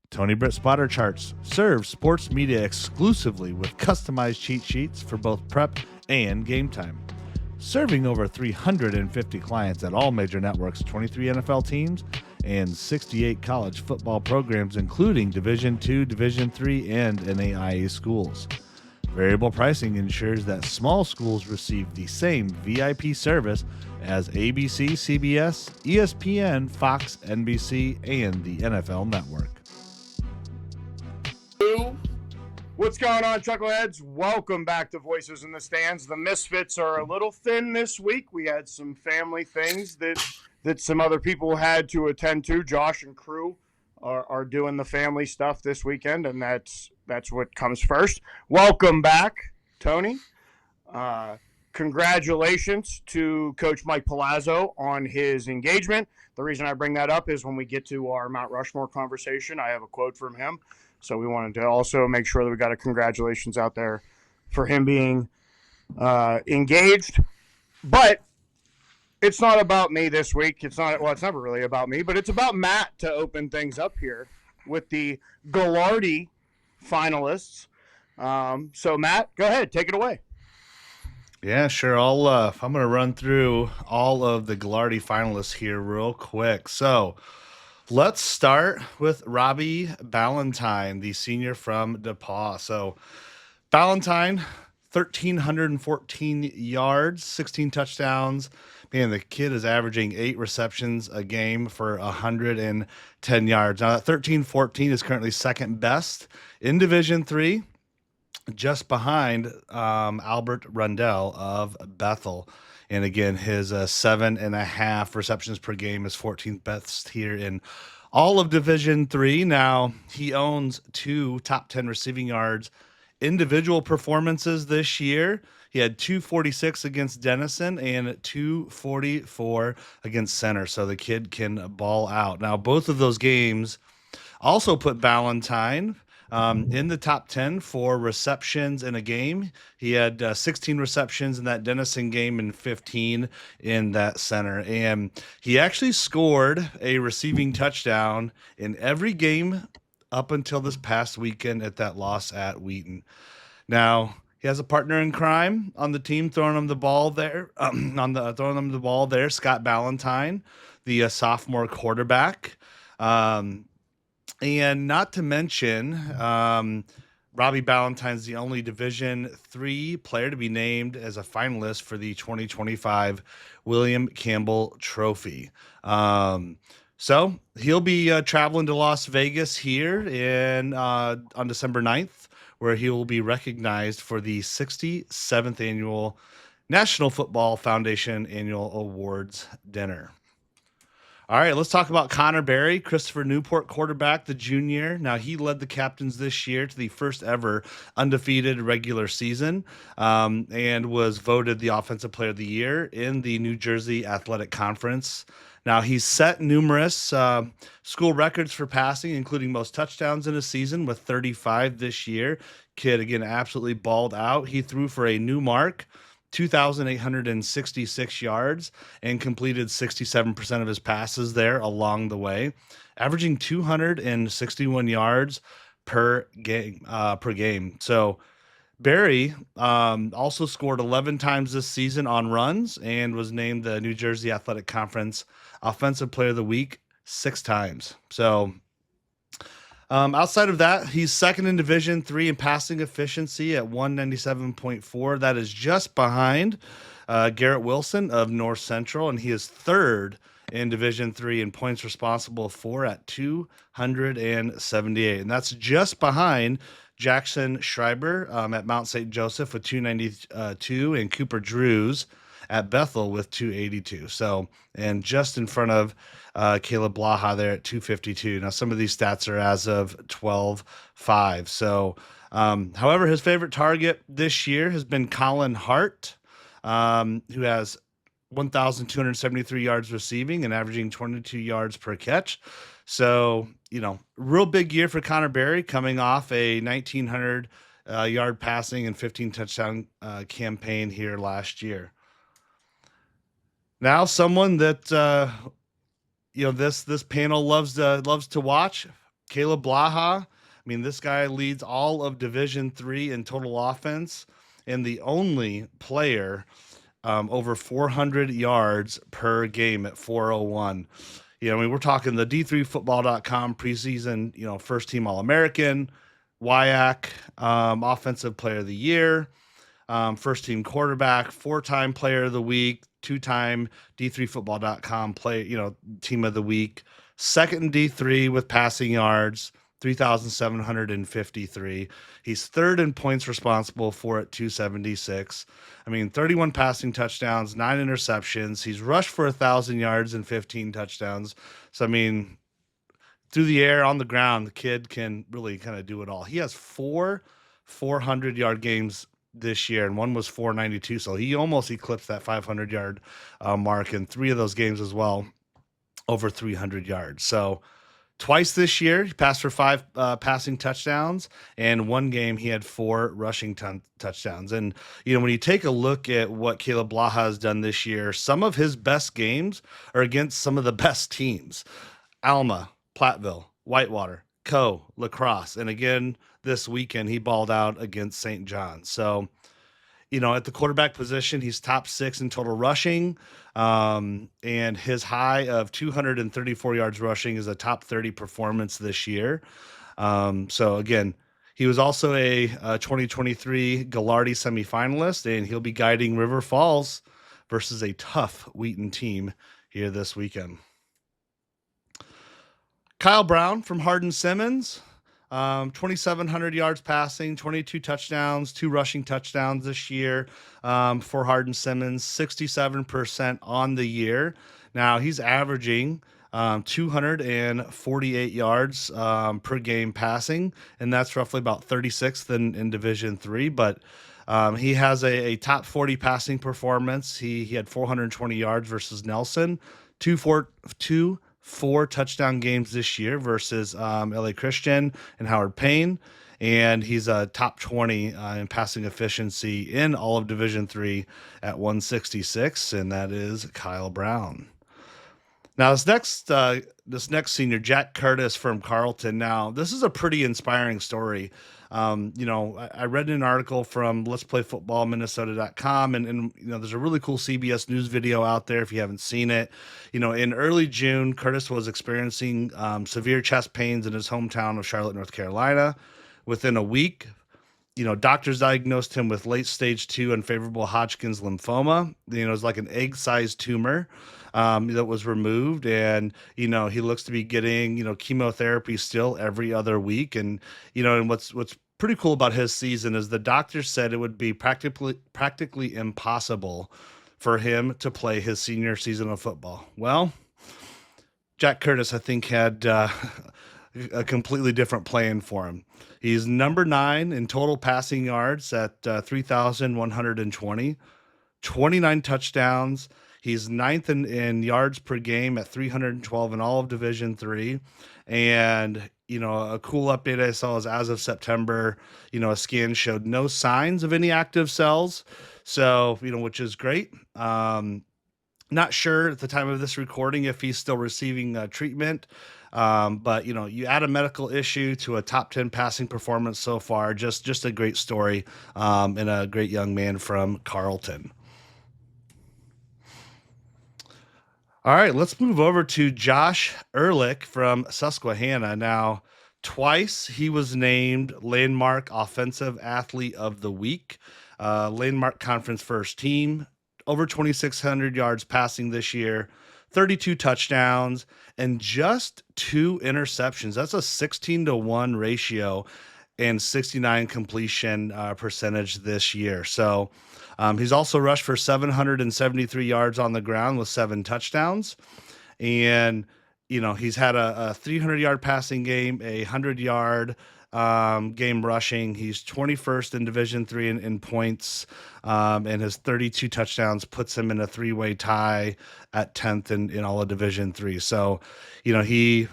Tony Britt Spotter Charts serves sports media exclusively with customized cheat sheets for both prep and game time. Serving over 350 clients at all major networks, 23 NFL teams, and 68 college football programs, including Division II, Division III, and NAIA schools. Variable pricing ensures that small schools receive the same VIP service as ABC, CBS, ESPN, Fox, NBC, and the NFL Network. What's going on, Chuckleheads? Welcome back to Voices in the Stands. The Misfits are a little thin this week. We had some family things that some other people had to attend to. Josh and crew are doing the family stuff this weekend, and that's what comes first. Welcome back, Tony. Congratulations to Coach Mike Palazzo on his engagement. The reason I bring that up is when we get to our Mt Rushmore conversation, I have a quote from him. So we wanted to also make sure that we got a congratulations out there for him being engaged. But it's not about me this week. It's never really about me, but it's about Matt to open things up here with the Gagliardi finalists. So Matt, go ahead, take it away. Yeah, sure. I'm going to run through all of the Gagliardi finalists here real quick. So let's start with Robbie Ballantyne, the senior from DePauw. So Ballantyne, 1,314 yards, 16 touchdowns. Man, the kid is averaging 8 receptions a game for 110 yards. Now, that 1,314 is currently second best in Division III, just behind Albert Rundell of Bethel. And again, his 7.5 receptions per game is 14th best here in all of Division III. Now, he owns 2 top 10 receiving yards individual performances this year. He had 246 against Denison and 244 against Center. So the kid can ball out. Now, both of those games also put Ballantyne in the top 10 for receptions in a game. He had 16 receptions in that Denison game and 15 in that Center. And he actually scored a receiving touchdown in every game up until this past weekend at that loss at Wheaton. Now, he has a partner in crime on the team throwing him the ball there. Scott Ballantyne, the sophomore quarterback. And not to mention, Robbie Ballantyne's the only Division III player to be named as a finalist for the 2025 William Campbell Trophy. So he'll be traveling to Las Vegas here on December 9th, where he will be recognized for the 67th annual National Football Foundation Annual Awards Dinner. All right, let's talk about Connor Berry, Christopher Newport quarterback, the junior. Now, he led the Captains this year to the first ever undefeated regular season and was voted the Offensive Player of the Year in the New Jersey Athletic Conference. Now, he's set numerous school records for passing, including most touchdowns in a season with 35 this year. Kid, again, absolutely balled out. He threw for a new mark, 2,866 yards, and completed 67% of his passes there along the way, averaging 261 yards per game. So Barry also scored 11 times this season on runs and was named the New Jersey Athletic Conference Offensive Player of the Week 6 times. So outside of that, he's second in Division III in passing efficiency at 197.4. That is just behind Garrett Wilson of North Central, and he is third in Division III in points responsible for at 278. And that's just behind Jackson Schreiber at Mount St. Joseph with 292 and Cooper Drews at Bethel with 282. So, and just in front of Caleb Blaha there at 252. Now, some of these stats are as of 12/5. So, however, his favorite target this year has been Colin Hart, who has 1,273 yards receiving and averaging 22 yards per catch. So, real big year for Connor Berry, coming off a 1,900 yard passing and 15 touchdown campaign here last year. Now, someone that this panel loves to watch, Caleb Blaha. I mean, this guy leads all of Division III in total offense, and the only player over 400 yards per game at 401. I mean, we're talking the D3Football.com preseason, first team All American, WIAC, Offensive Player of the Year, first team quarterback, 4-time player of the week, 2-time D3Football.com team of the week, second in D3 with passing yards, 3,753. He's third in points responsible for at 276. I mean, 31 passing touchdowns, 9 interceptions. He's rushed for 1,000 yards and 15 touchdowns. So, I mean, through the air, on the ground, the kid can really kind of do it all. He has 400-yard games this year, and one was 492. So he almost eclipsed that 500-yard mark in 3 of those games as well, over 300 yards. So twice this year, he passed for 5 passing touchdowns, and one game he had 4 rushing touchdowns. And, when you take a look at what Caleb Blaha has done this year, some of his best games are against some of the best teams. Alma, Platteville, Whitewater, La Crosse. And again, this weekend, he balled out against St. John. So, at the quarterback position, he's top 6 in total rushing. And his high of 234 yards rushing is a top 30 performance this year. So again, he was also a 2023 Gagliardi Semifinalist, and he'll be guiding River Falls versus a tough Wheaton team here this weekend. Kyle Brown from Hardin-Simmons, 2,700 yards passing, 22 touchdowns, 2 rushing touchdowns this year for Hardin-Simmons, 67% on the year. Now, he's averaging 248 yards per game passing, and that's roughly about 36th in Division III. But he has a top 40 passing performance. He had 420 yards versus Nelson, 4 touchdown games this year versus LA Christian and Howard Payne. And he's a top 20 in passing efficiency in all of Division III at 166, and that is Kyle Brown. Now, this next senior, Jack Curtis from Carleton. Now, this is a pretty inspiring story. I read an article from Let's Play Football Minnesota.com, and there's a really cool CBS News video out there if you haven't seen it. In early June, Curtis was experiencing severe chest pains in his hometown of Charlotte, North Carolina. Within a week, doctors diagnosed him with late stage 2 unfavorable Hodgkin's lymphoma. It was like an egg-sized tumor that was removed, and he looks to be getting chemotherapy still every other week. And and what's pretty cool about his season is the doctors said it would be practically impossible for him to play his senior season of football. Well, Jack Curtis, I think, had a completely different plan for him. He's number 9 in total passing yards at 3,120, 29 touchdowns. He's 9th in yards per game at 312 in all of Division III. And, a cool update I saw is as of September, a scan showed no signs of any active cells. So, which is great. Not sure at the time of this recording if he's still receiving treatment. But you add a medical issue to a top 10 passing performance so far. Just a great story, and a great young man from Carleton. All right, let's move over to Josh Ehrlich from Susquehanna. Now, twice he was named Landmark Offensive Athlete of the Week, Landmark Conference First Team, over 2,600 yards passing this year, 32 touchdowns, and just 2 interceptions. That's a 16-to-1 ratio and 69 completion percentage this year. So he's also rushed for 773 yards on the ground with 7 touchdowns. And, he's had a 300-yard passing game, a 100-yard game rushing. He's 21st in Division III in points, and his 32 touchdowns puts him in a 3-way tie at 10th in all of Division III. So, he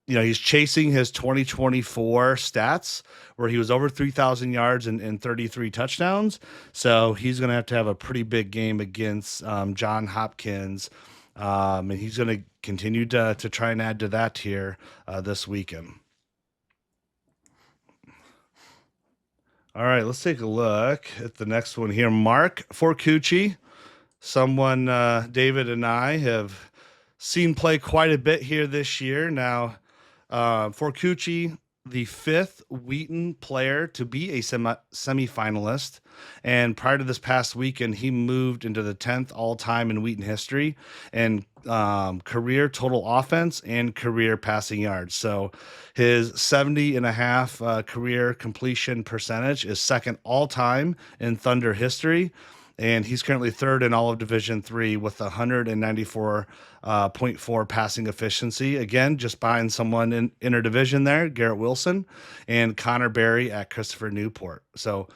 he's chasing his 2024 stats where he was over 3,000 yards and 33 touchdowns. So he's going to have a pretty big game against John Hopkins. And he's going to continue to try and add to that here this weekend. All right, let's take a look at the next one here. Mark Forcucci, someone David and I have seen play quite a bit here this year. Now, Forcucci, the fifth Wheaton player to be a semifinalist. And prior to this past weekend, he moved into the 10th all-time in Wheaton history and career total offense and career passing yards. So his 70.5 career completion percentage is second all-time in Thunder history. And he's currently third in all of Division III with 194.4 passing efficiency. Again, just behind someone in interdivision there, Garrett Wilson, and Connor Berry at Christopher Newport. So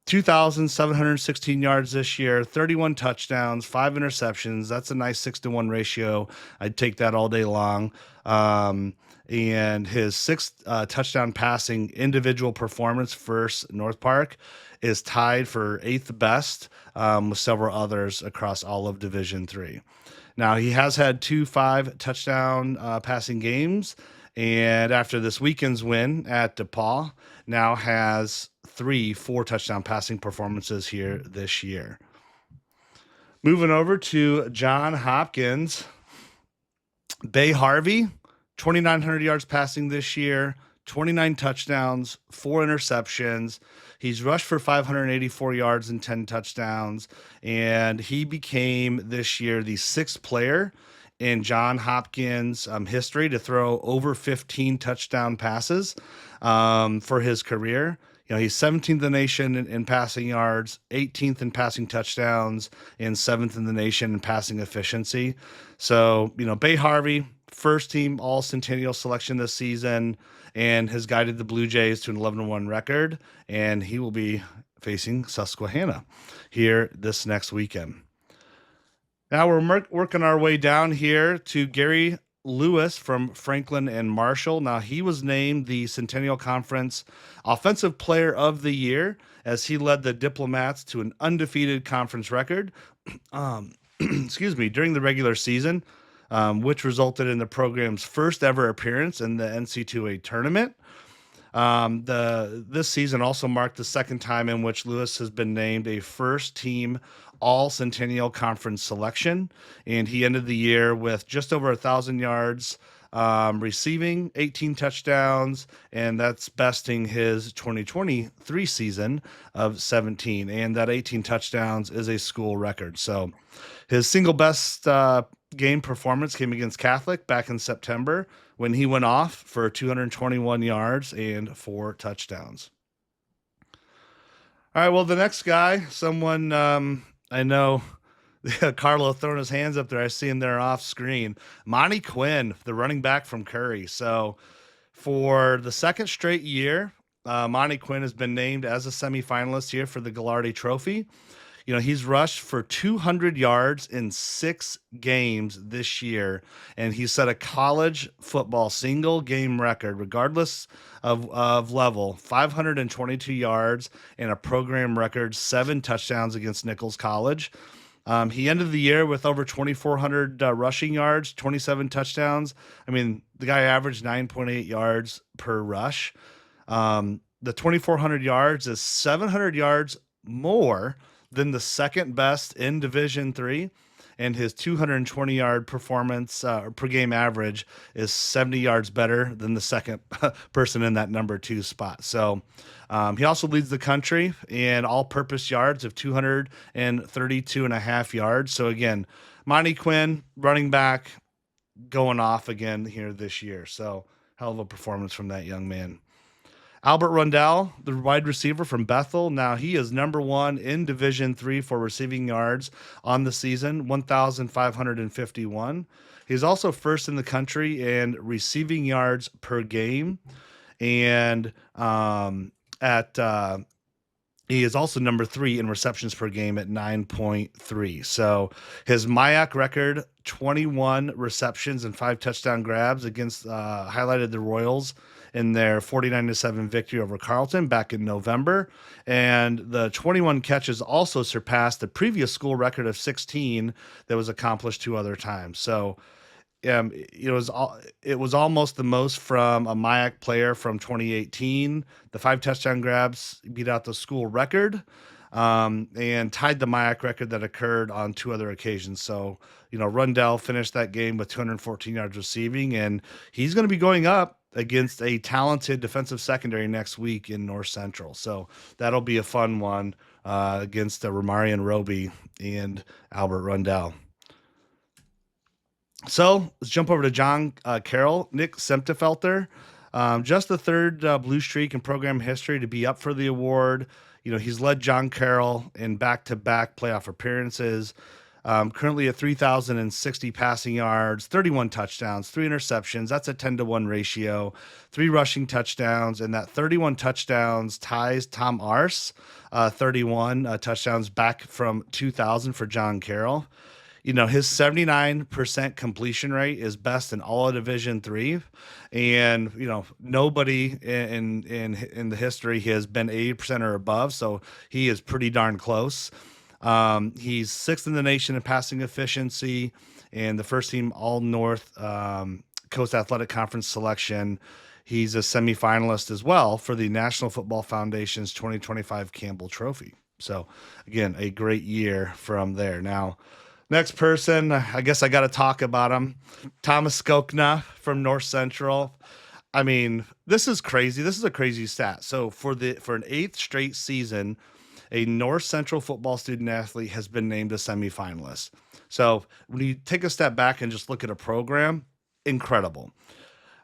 2,716 yards this year, 31 touchdowns, 5 interceptions. That's a nice 6-to-1 ratio. I'd take that all day long. And his sixth touchdown passing individual performance versus North Park is tied for eighth best with several others across all of Division III. Now, he has had 2 5-touchdown passing games, and after this weekend's win at DePaul, now has 3 4-touchdown passing performances here this year. Moving over to John Hopkins, Bay Harvey, 2,900 yards passing this year, 29 touchdowns, 4 interceptions. He's rushed for 584 yards and 10 touchdowns, and he became this year the 6th player in John Hopkins' history to throw over 15 touchdown passes for his career. He's 17th in the nation in passing yards, 18th in passing touchdowns, and 7th in the nation in passing efficiency. So, Bay Harvey, first team all Centennial selection this season, and has guided the Blue Jays to an 11-1 record, and he will be facing Susquehanna here this next weekend. Now we're working our way down here to Gary Lewis from Franklin and Marshall. Now, he was named the Centennial Conference Offensive Player of the Year as he led the Diplomats to an undefeated conference record during the regular season, which resulted in the program's first ever appearance in the NC2A tournament. This season also marked the second time in which Lewis has been named a first-team All-Centennial Conference selection, and he ended the year with just over 1,000 yards receiving, 18 touchdowns, and that's besting his 2023 season of 17, and that 18 touchdowns is a school record. So his single best game performance came against Catholic back in September when he went off for 221 yards and 4 touchdowns. All right, well, the next guy, someone I know Carlo throwing his hands up there. I see him there off screen. Monty Quinn, the running back from Curry. So for the second straight year, Monty Quinn has been named as a semifinalist here for the Gagliardi Trophy. He's rushed for 200 yards in 6 games this year, and he set a college football single game record, regardless of level, 522 yards and a program record 7 touchdowns against Nichols College. He ended the year with over 2,400 rushing yards, 27 touchdowns. I mean, the guy averaged 9.8 yards per rush. The 2,400 yards is 700 yards more than the second best in Division III, and his 220-yard performance per game average is 70 yards better than the second person in that number 2 spot. So he also leads the country in all-purpose yards of 232.5 yards. So again, Monty Quinn, running back, going off again here this year. So hell of a performance from that young man. Albert Rundell, the wide receiver from Bethel. Now he is number 1 in Division III for receiving yards on the season, 1,551. He's also first in the country in receiving yards per game. And at He is also number 3 in receptions per game at 9.3. So his MIAC record, 21 receptions and 5 touchdown grabs against highlighted the Royals in their 49-7 victory over Carleton back in November. And the 21 catches also surpassed the previous school record of 16 that was accomplished 2 other times. So it was almost the most from a MIAC player from 2018. The 5 touchdown grabs beat out the school record, and tied the MIAC record that occurred on 2 other occasions. So, Rundell finished that game with 214 yards receiving, and he's going to be going up against a talented defensive secondary next week in North Central. So that'll be a fun one against Romarian Roby and Albert Rundell. So let's jump over to John Carroll. Nick Semtefelter, just the 3rd blue streak in program history to be up for the award. He's led John Carroll in back-to-back playoff appearances. Currently at 3,060 passing yards, 31 touchdowns, 3 interceptions. That's a 10-to-1 ratio, 3 rushing touchdowns, and that 31 touchdowns ties Tom Arce, 31 touchdowns back from 2000 for John Carroll. His 79% completion rate is best in all of Division III, and nobody in the history has been 80% or above, so he is pretty darn close. He's 6th in the nation in passing efficiency and the first team All North Coast Athletic Conference selection. He's a semifinalist as well for the National Football Foundation's 2025 Campbell Trophy. So again, a great year from there. Now, next person, I guess I got to talk about him. Thomas Skokna from North Central. I mean, this is crazy. This is a crazy stat. So for an 8th straight season, a North Central football student athlete has been named a semifinalist. So when you take a step back and just look at a program, incredible.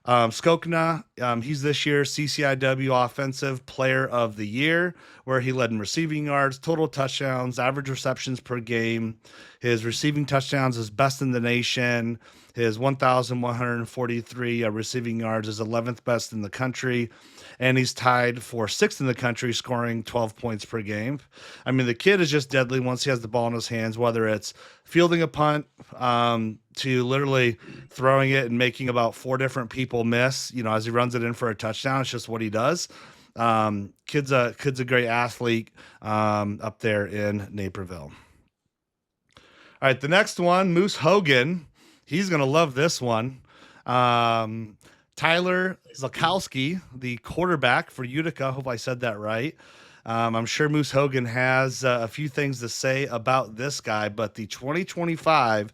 Skokna, he's this year's CCIW Offensive Player of the Year, where he led in receiving yards, total touchdowns, average receptions per game. His receiving touchdowns is best in the nation. His 1,143 receiving yards is 11th best in the country. And he's tied for 6th in the country, scoring 12 points per game. I mean, the kid is just deadly once he has the ball in his hands, whether it's fielding a punt to literally throwing it and making about 4 different people miss, as he runs it in for a touchdown. It's just what he does. Kid's a great athlete up there in Naperville. All right, the next one, Moose Hogan. He's going to love this one. Tyler Zalkowski, the quarterback for Utica. Hope I said that right. I'm sure Moose Hogan has a few things to say about this guy, but the 2025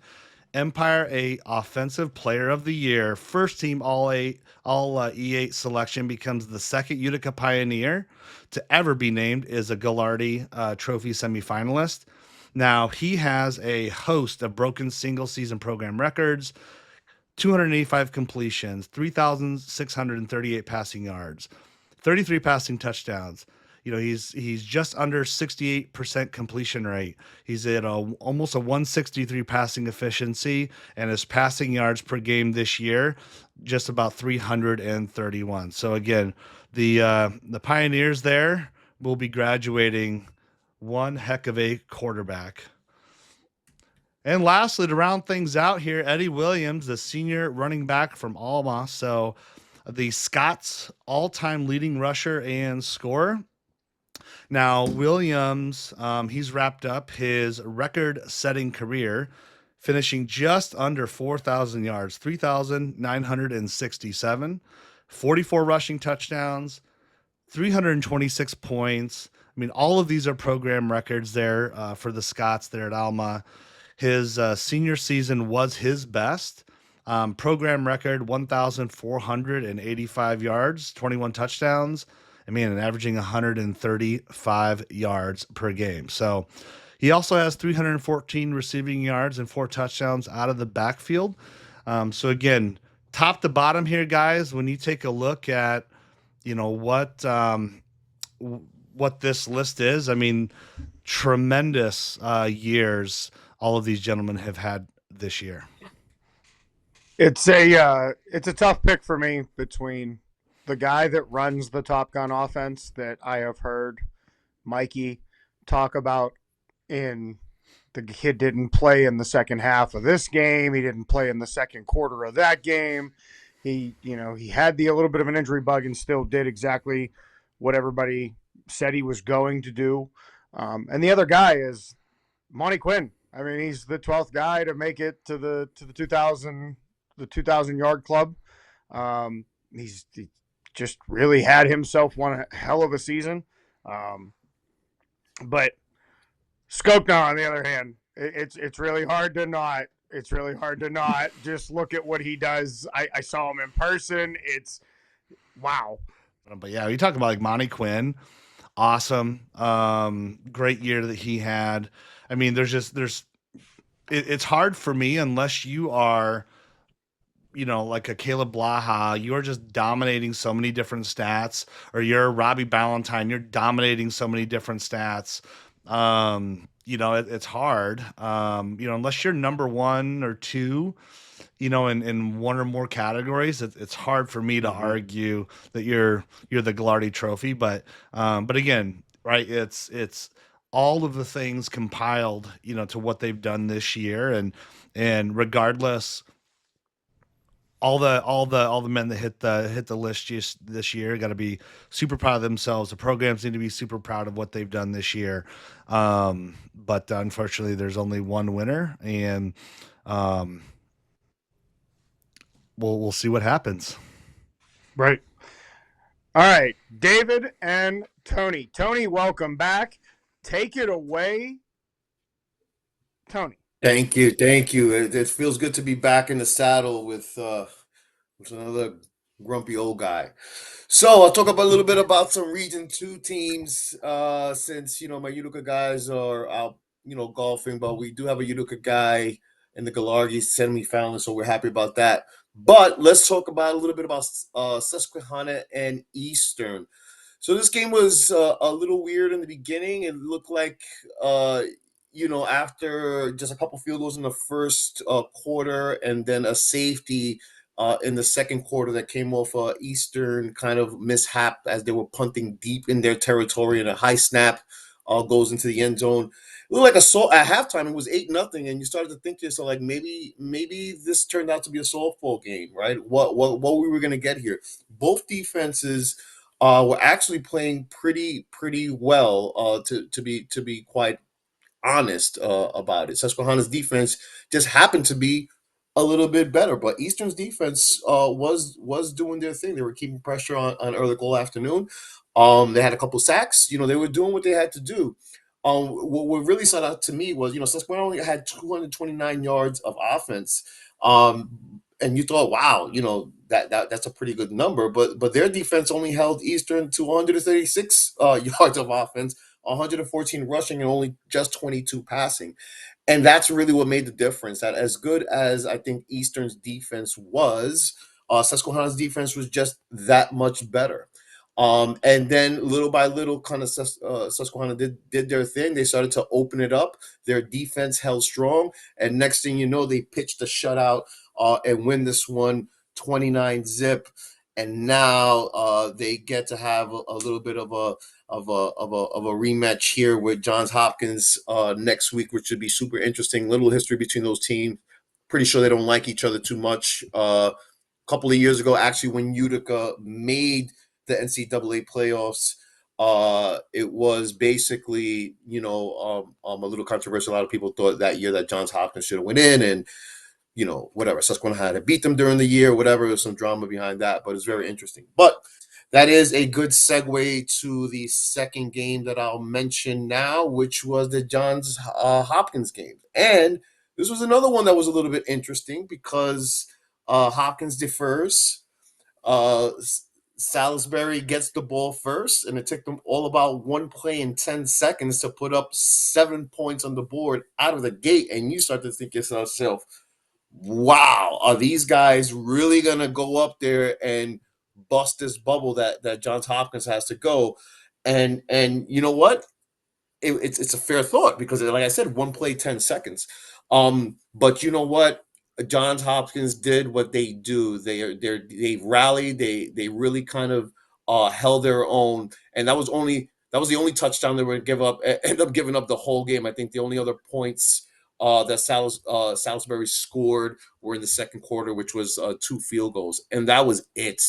Empire 8 Offensive Player of the Year, first team all E8 selection, becomes the 2nd Utica Pioneer to ever be named as a Gagliardi Trophy semifinalist. Now, he has a host of broken single-season program records, 285 completions, 3,638 passing yards, 33 passing touchdowns. He's just under 68% completion rate. He's at almost a 163 passing efficiency, and his passing yards per game this year, just about 331. So again, the Pioneers there will be graduating one heck of a quarterback. And lastly, to round things out here, Eddie Williams, the senior running back from Alma. So the Scots all-time leading rusher and scorer. Now, Williams, he's wrapped up his record-setting career, finishing just under 4,000 yards, 3,967, 44 rushing touchdowns, 326 points. I mean, all of these are program records there for the Scots there at Alma. His senior season was his best. Program record, 1,485 yards, 21 touchdowns. And averaging 135 yards per game. So he also has 314 receiving yards and 4 touchdowns out of the backfield. So again, top to bottom here, guys, when you take a look at, what this list is, I mean, tremendous years all of these gentlemen have had this year. It's a tough pick for me between the guy that runs the Top Gun offense that I have heard Mikey talk about in the kid didn't play in the second half of this game. He didn't play in the second quarter of that game. He had a little bit of an injury bug and still did exactly what everybody said he was going to do. And the other guy is Monty Quinn. I mean, he's the 12th guy to make it to the 2000 yard club. He just really had himself one hell of a season. Um, but Skopna, on the other hand, it's really hard to not. It's really hard to not just look at what he does. I saw him in person. It's wow. But yeah, you talk about like Monty Quinn, awesome, great year that he had. I mean, it's hard for me unless you are, like a Caleb Blaha, you are just dominating so many different stats, or you're Robbie Ballantyne, you're dominating so many different stats. It's hard, unless you're number one or two, in one or more categories, it's hard for me to Mm-hmm. argue that you're the Gagliardi Trophy. But again, right? It's all of the things compiled, to what they've done this year, and regardless, all the men that hit the list just this year got to be super proud of themselves. The programs need to be super proud of what they've done this year. But unfortunately, there's only one winner, and um, we'll see what happens. Right. All right, David and Tony. Tony, welcome back. Take it away, Tony. Thank you, thank you. It feels good to be back in the saddle with another grumpy old guy. So I'll talk about a little bit about some Region Two teams. Since my Utica guys are out, golfing, but we do have a Utica guy in the Gagliardi Semifinalists, so we're happy about that. But let's talk about a little bit about Susquehanna and Eastern. So this game was a little weird in the beginning. It looked like, after just a couple field goals in the first quarter and then a safety in the second quarter that came off Eastern kind of mishap as they were punting deep in their territory, and a high snap goes into the end zone. It looked like at halftime. It was 8-0, and you started to think to yourself, like, maybe this turned out to be a softball game, right? What we were going to get here. Both defenses were actually playing pretty well. To be quite honest about it, Susquehanna's defense just happened to be a little bit better, but Eastern's defense was doing their thing. They were keeping pressure on Ehrlich all afternoon. They had a couple sacks. They were doing what they had to do. What really stood out to me was, Susquehanna only had 229 yards of offense. And you thought, wow, that's a pretty good number. But their defense only held Eastern to 136 yards of offense, 114 rushing, and only just 22 passing. And that's really what made the difference. That as good as I think Eastern's defense was, Susquehanna's defense was just that much better. And then little by little, kind of Susquehanna did their thing. They started to open it up. Their defense held strong, and next thing you know, they pitched a shutout and win this one 29-zip. And now they get to have a little bit of a rematch here with Johns Hopkins next week, which should be super interesting. Little history between those teams. Pretty sure they don't like each other too much. Couple of years ago, actually, when Utica made the NCAA playoffs, it was basically, a little controversial. A lot of people thought that year that Johns Hopkins should have went in, and whatever. Susquehanna had to beat them during the year, whatever. There's some drama behind that, but it's very interesting. But that is a good segue to the second game that I'll mention now, which was the Johns Hopkins game. And this was another one that was a little bit interesting because Hopkins defers. Uh, Salisbury gets the ball first, and it took them all about one play in 10 seconds to put up 7 points on the board out of the gate. And you start to think to yourself, wow, are these guys really going to go up there and bust this bubble that Johns Hopkins has to go? And you know what? It's a fair thought because, like I said, one play, 10 seconds. But you know what? Johns Hopkins did what they do. They rallied. They really kind of held their own, and that was only That was the only touchdown they were give up. End up giving up the whole game. I think the only other points that Salisbury scored were in the second quarter, which was 2 field goals, and that was it.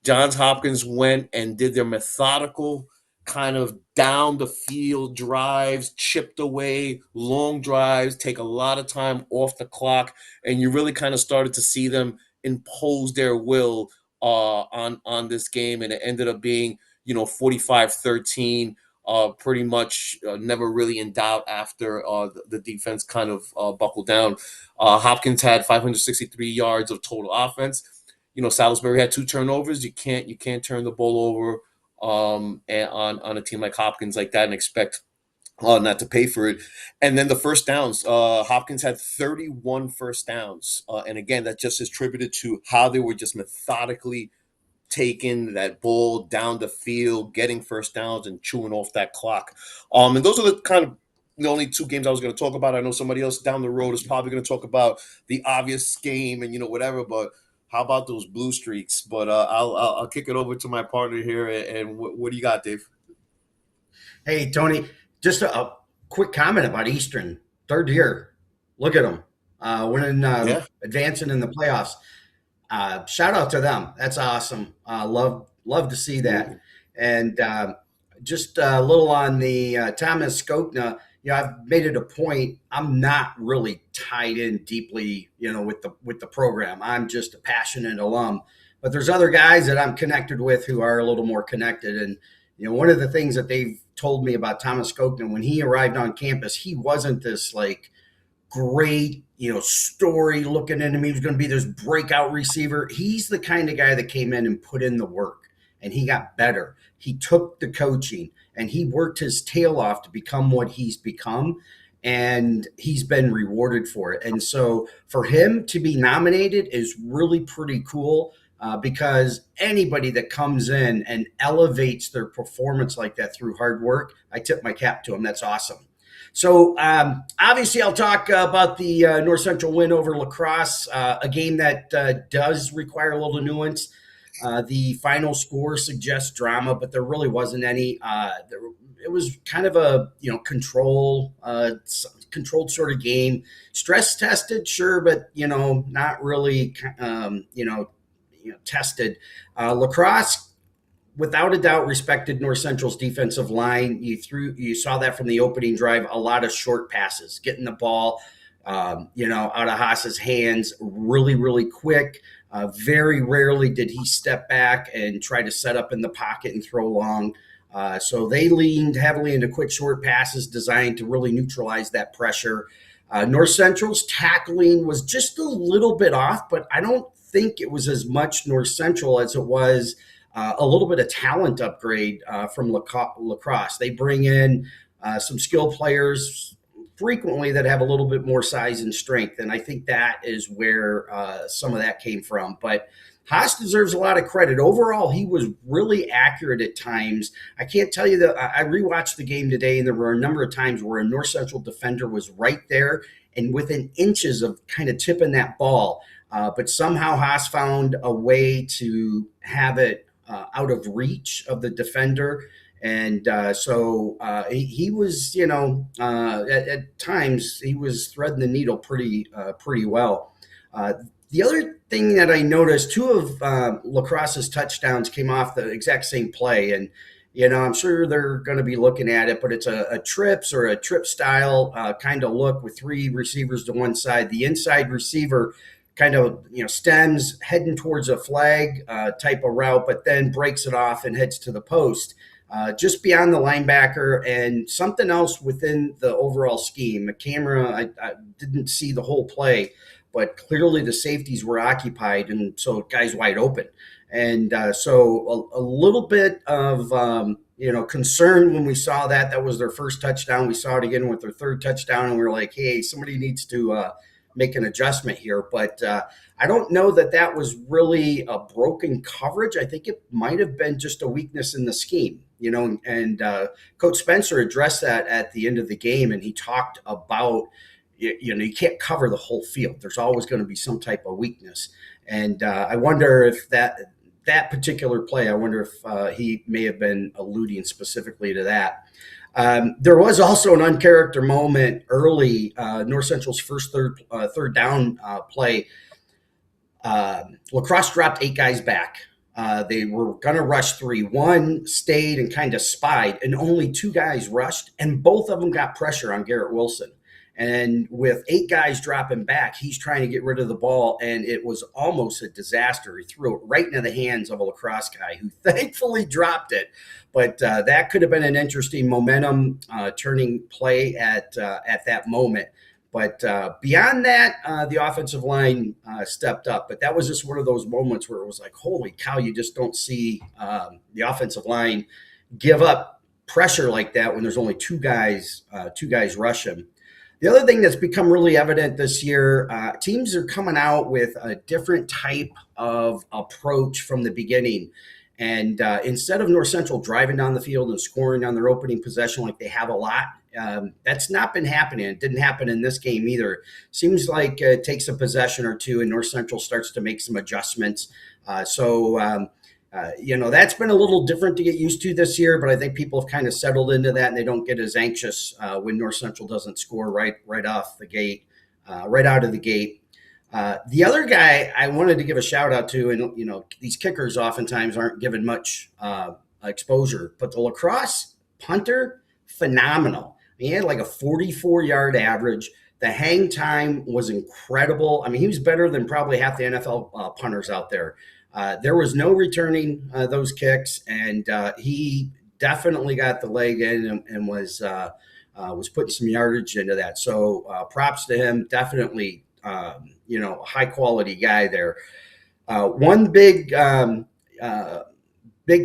Johns Hopkins went and did their methodical kind of down the field drives, chipped away, long drives, take a lot of time off the clock, and you really kind of started to see them impose their will on this game, and it ended up being 45-13. Pretty much never really in doubt after the defense kind of buckled down. Hopkins had 563 yards of total offense. Salisbury had 2 turnovers. You can't turn the ball over and on a team like Hopkins like that and expect not to pay for it. And then the first downs, Hopkins had 31 first downs. And again, that just is attributed to how they were just methodically taking that ball down the field, getting first downs, and chewing off that clock. And those are the kind of the only 2 games I was going to talk about. I know somebody else down the road is probably going to talk about the obvious game and whatever, but how about those blue streaks? But I'll kick it over to my partner here. And what do you got, Dave? Hey, Tony, just a quick comment about Eastern. Third year. Look at them. Winning, advancing in the playoffs. Shout out to them. That's awesome. Love to see that. And just a little on the Thomas Skokna. I've made it a point. I'm not really tied in deeply, with the program. I'm just a passionate alum. But there's other guys that I'm connected with who are a little more connected. And one of the things that they've told me about Thomas Skokna, when he arrived on campus, he wasn't this great, story looking into him. He was going to be this breakout receiver. He's the kind of guy that came in and put in the work, and he got better. He took the coaching and he worked his tail off to become what he's become, and he's been rewarded for it. And so for him to be nominated is really pretty cool. Because anybody that comes in and elevates their performance like that through hard work, I tip my cap to him. That's awesome. So obviously I'll talk about the North Central win over La Crosse, a game that does require a little nuance. The final score suggests drama, but there really wasn't any. It was kind of a controlled sort of game. Stress tested, sure, but not really tested. La Crosse, without a doubt, respected North Central's defensive line. You saw that from the opening drive. A lot of short passes, getting the ball, out of Haas's hands, really, really quick. Very rarely did he step back and try to set up in the pocket and throw long. So they leaned heavily into quick short passes designed to really neutralize that pressure. North Central's tackling was just a little bit off, but I don't think it was as much North Central as it was a little bit of talent upgrade from La Crosse. They bring in some skill players frequently that have a little bit more size and strength, and I think that is where some of that came from. But Haas deserves a lot of credit. Overall, he was really accurate at times. I can't tell you that I rewatched the game today, and there were a number of times where a North Central defender was right there and within inches of kind of tipping that ball. But somehow Haas found a way to have it out of reach of the defender. And so he was, at times he was threading the needle pretty well. The other thing that I noticed, 2 of La Crosse's touchdowns came off the exact same play. And, I'm sure they're going to be looking at it, but it's a trips or a trip style kind of look with 3 receivers to one side. The inside receiver kind of, stems heading towards a flag type of route, but then breaks it off and heads to the post. Just beyond the linebacker, and something else within the overall scheme. The camera, I didn't see the whole play, but clearly the safeties were occupied, and so guys wide open. And so a little bit of concern when we saw that. That was their first touchdown. We saw it again with their third touchdown, and we were like, hey, somebody needs to make an adjustment here. But I don't know that was really a broken coverage. I think it might have been just a weakness in the scheme, and Coach Spencer addressed that at the end of the game, and he talked about, you can't cover the whole field. There's always going to be some type of weakness. And I wonder if that particular play, I wonder if he may have been alluding specifically to that. There was also an uncharacter moment early, North Central's first third down play. La Crosse dropped 8 guys back. They were going to rush 3. One stayed and kind of spied, and only 2 guys rushed, and both of them got pressure on Garrett Wilson. And with 8 guys dropping back, he's trying to get rid of the ball, and it was almost a disaster. He threw it right into the hands of a La Crosse guy who thankfully dropped it. But that could have been an interesting momentum turning play at that moment. But beyond that, the offensive line stepped up. But that was just one of those moments where it was like, holy cow, you just don't see the offensive line give up pressure like that when there's only 2 guys rushing. The other thing that's become really evident this year, teams are coming out with a different type of approach from the beginning. And instead of North Central driving down the field and scoring on their opening possession like they have a lot, that's not been happening. It didn't happen in this game either. Seems like it takes a possession or two and North Central starts to make some adjustments. That's been a little different to get used to this year, but I think people have kind of settled into that and they don't get as anxious when North Central doesn't score right off the gate, right out of the gate. The other guy I wanted to give a shout out to, and these kickers oftentimes aren't given much exposure, but the La Crosse punter, phenomenal. He had like a 44-yard average. The hang time was incredible. I mean, he was better than probably half the NFL punters out there. There was no returning those kicks, and he definitely got the leg in and was putting some yardage into that. So props to him. Definitely, high quality guy there. One big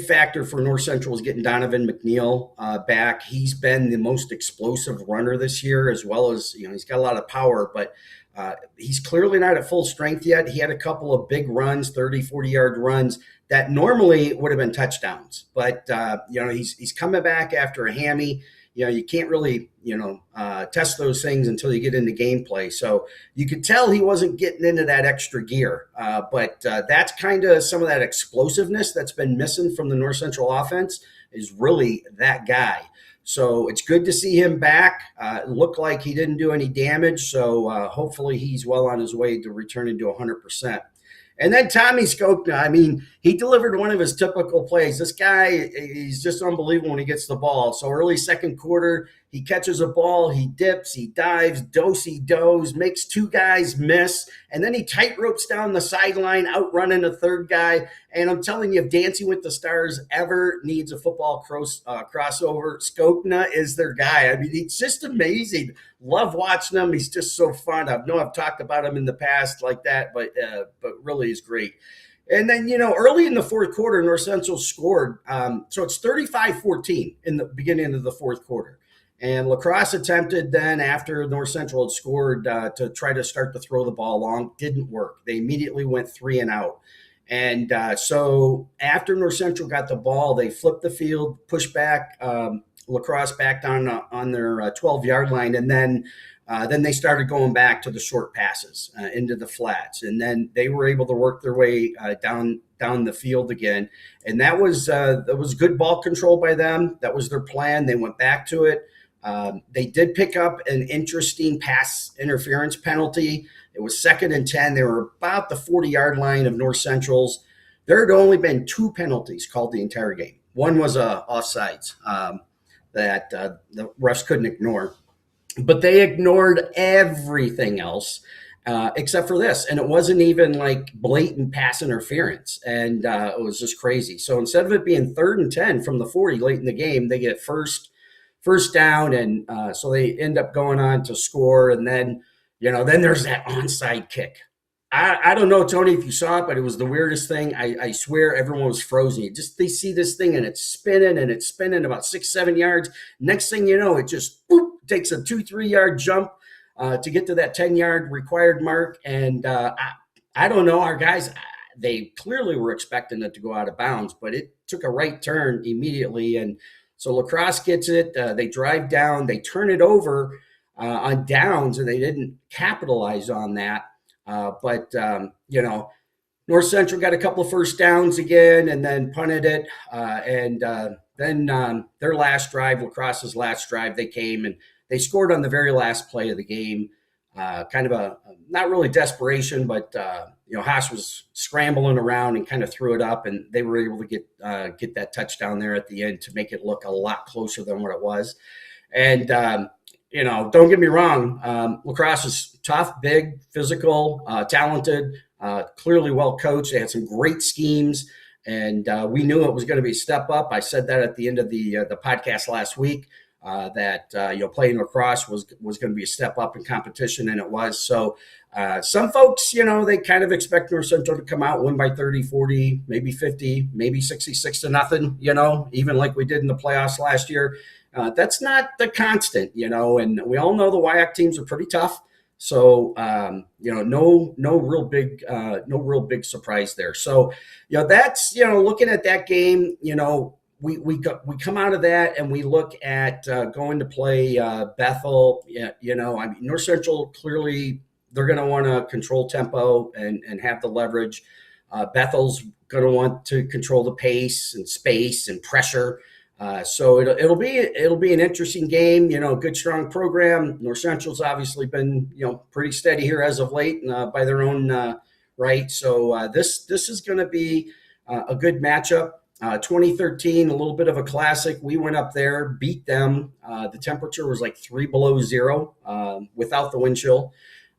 factor for North Central is getting Donovan McNeil back. He's been the most explosive runner this year, as well as, he's got a lot of power, but he's clearly not at full strength yet. He had a couple of big runs, 30, 40-yard runs that normally would have been touchdowns. But, he's coming back after a hammy. You can't really, test those things until you get into gameplay. So you could tell he wasn't getting into that extra gear. But that's kind of some of that explosiveness that's been missing from the North Central offense is really that guy. So it's good to see him back. It looked like he didn't do any damage. So hopefully he's well on his way to returning to 100%. And then Tommy Skokna, he delivered one of his typical plays. This guy, he's just unbelievable when he gets the ball. So early second quarter, he catches a ball, he dips, he dives, do-si-dos, makes 2 guys miss, and then he tight ropes down the sideline, outrunning a 3rd guy. And I'm telling you, if Dancing with the Stars ever needs a football crossover, Skokna is their guy. It's just amazing. Love watching him. He's just so fun. I've talked about him in the past like that, but really is great. And then, early in the fourth quarter, North Central scored. So it's 35-14 in the beginning of the fourth quarter. And La Crosse attempted then, after North Central had scored, to try to start to throw the ball long. Didn't work. They immediately went 3 and out. And so after North Central got the ball, they flipped the field, pushed back La Crosse back down on their 12-yard line, and then they started going back to the short passes into the flats, and then they were able to work their way down the field again, and that was good ball control by them. That was their plan. They went back to it. They did pick up an interesting pass interference penalty. It was 2nd and 10. They were about the 40-yard line of North Central's. There had only been 2 penalties called the entire game. One was offsides that the refs couldn't ignore. But they ignored everything else except for this. And it wasn't even like blatant pass interference. And it was just crazy. So instead of it being 3rd and 10 from the 40 late in the game, they get first down. And so they end up going on to score. And then, then there's that onside kick. I don't know, Tony, if you saw it, but it was the weirdest thing. I swear everyone was frozen. They see this thing and it's spinning about 6-7 yards. Next thing you know, it just takes a 2-3 yard jump to get to that 10-yard required mark. And I don't know, our guys, they clearly were expecting it to go out of bounds, but it took a right turn immediately. And so La Crosse gets it. They drive down, they turn it over on downs, and they didn't capitalize on that. But North North Central got a couple of first downs again and then punted it. Then their last drive, La Crosse's last drive, they came and they scored on the very last play of the game. Kind of a not really desperation, but Haas was scrambling around and kind of threw it up, and they were able to get that touchdown there at the end to make it look a lot closer than what it was. And don't get me wrong, La Crosse is tough, big, physical, talented, clearly well coached. They had some great schemes, and we knew it was going to be a step up. I said that at the end of the podcast last week. That playing La Crosse was going to be a step up in competition, and it was. So some folks, they kind of expect North Central to come out, win by 30, 40, maybe 50, maybe 66-0, even like we did in the playoffs last year. That's not the constant, and we all know the WIAC teams are pretty tough. So, no real big surprise there. So, that's, looking at that game, we come out of that and we look at going to play Bethel. North Central, clearly they're going to want to control tempo and have the leverage. Bethel's going to want to control the pace and space and pressure. So it'll be an interesting game. Good strong program. North Central's obviously been pretty steady here as of late by their own right. So this is going to be a good matchup. 2013, a little bit of a classic. We went up there, beat them. The temperature was like 3 below zero without the wind chill.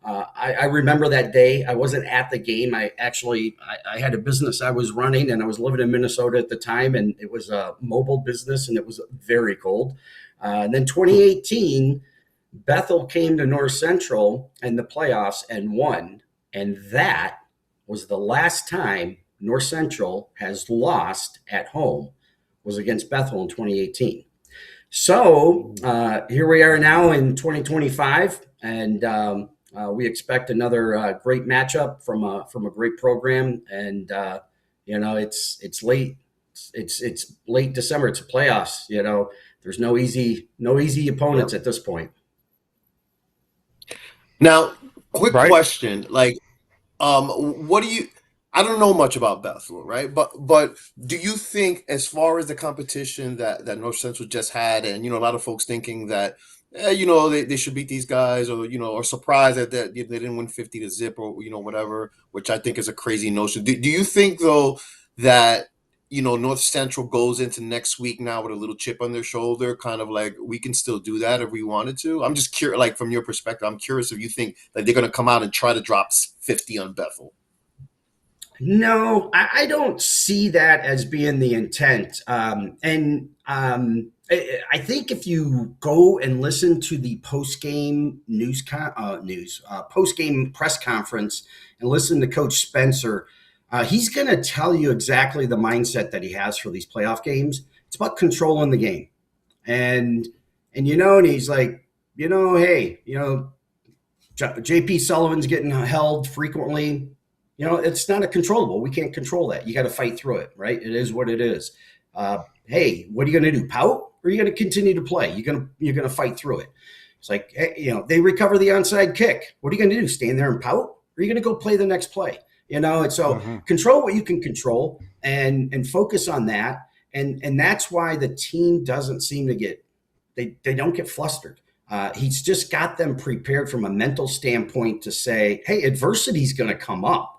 I remember that day. I wasn't at the game. I had a business I was running, and I was living in Minnesota at the time, and it was a mobile business, and it was very cold. And then 2018, Bethel came to North Central in the playoffs and won, and that was the last time North Central has lost at home, was against Bethel in 2018. So here we are now in 2025, and we expect another great matchup from a great program. And it's late. It's late December. It's a playoffs. There's no easy opponents at this point. Now, quick question: what do you? I don't know much about Bethel, right? But do you think, as far as the competition that North Central just had, and a lot of folks thinking that they should beat these guys, or surprised that they didn't win 50-0 or whatever, which I think is a crazy notion. Do you think though that North Central goes into next week now with a little chip on their shoulder, kind of like we can still do that if we wanted to? I'm just curious, like from your perspective, I'm curious if you think that they're going to come out and try to drop 50 on Bethel. No, I don't see that as being the intent. I think if you go and listen to the post-game post-game press conference and listen to Coach Spencer, he's going to tell you exactly the mindset that he has for these playoff games. It's about controlling the game. And he's like, hey, JP Sullivan's getting held frequently. It's not a controllable. We can't control that. You got to fight through it, right? It is what it is. Hey, what are you going to do? Pout? Or are you going to continue to play? You're going to fight through it. It's like, hey, they recover the onside kick. What are you going to do? Stand there and pout? Or are you going to go play the next play? And so control what you can control and focus on that. And that's why the team doesn't seem to get they don't get flustered. He's just got them prepared from a mental standpoint to say, hey, adversity is going to come up.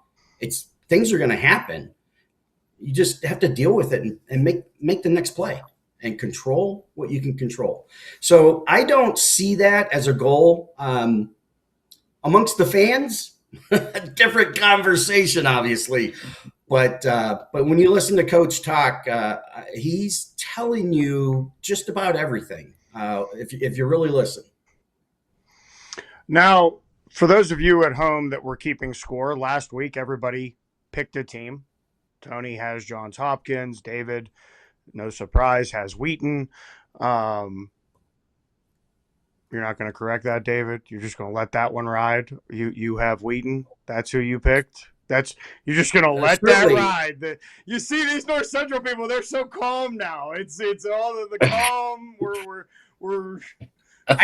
Things are going to happen. You just have to deal with it and make the next play and control what you can control. So I don't see that as a goal. Amongst the fans, different conversation, really. But when you listen to Coach talk, he's telling you just about everything if you really listen. Now, for those of you at home that were keeping score, last week everybody picked a team. Tony has Johns Hopkins. David, no surprise, has Wheaton. You're not going to correct that, David? You're just going to let that one ride? You have Wheaton? That's who you picked? You're just going to let that ride? You see these North Central people, they're so calm now. It's all the calm. We're I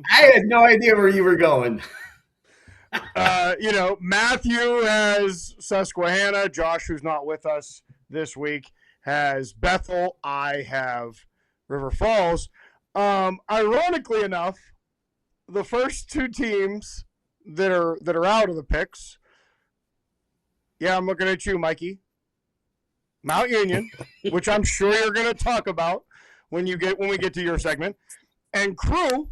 had no idea where you were going. Matthew has Susquehanna. Josh, who's not with us this week, has Bethel. I have River Falls. Ironically enough, the first two teams that are out of the picks. Yeah, I'm looking at you, Mikey. Mount Union, which I'm sure you're going to talk about when we get to your segment, and Crew,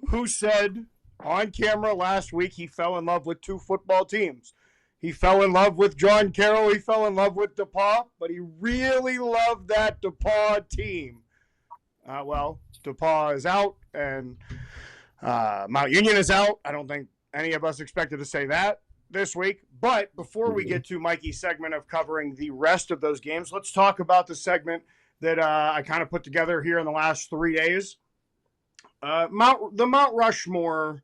who said on camera last week he fell in love with two football teams. He fell in love with John Carroll. He fell in love with DePauw, but he really loved that DePauw team. DePauw is out, and Mount Union is out. I don't think any of us expected to say that this week. But before we get to Mikey's segment of covering the rest of those games, let's talk about the segment that I kind of put together here in the last 3 days. The Mount Rushmore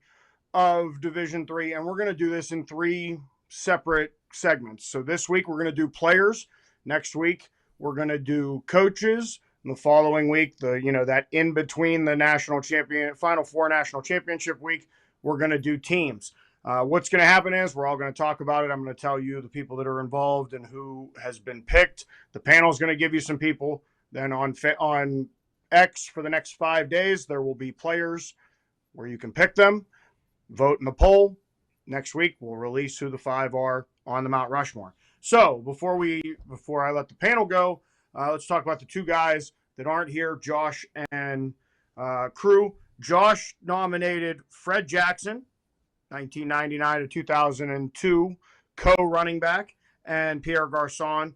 of Division III, and we're going to do this in 3 separate segments. So this week we're going to do players. Next week we're going to do coaches. And the following week, that in between the Final Four national championship week, we're going to do teams. What's going to happen is we're all going to talk about it. I'm going to tell you the people that are involved and who has been picked. The panel is going to give you some people. Then on X for the next 5 days, there will be players where you can pick them, vote in the poll. Next week, we'll release who the 5 are on the Mount Rushmore. So before I let the panel go, let's talk about the 2 guys that aren't here, Josh and Crew. Josh nominated Fred Jackson, 1999 to 2002, co-running back, and Pierre Garçon,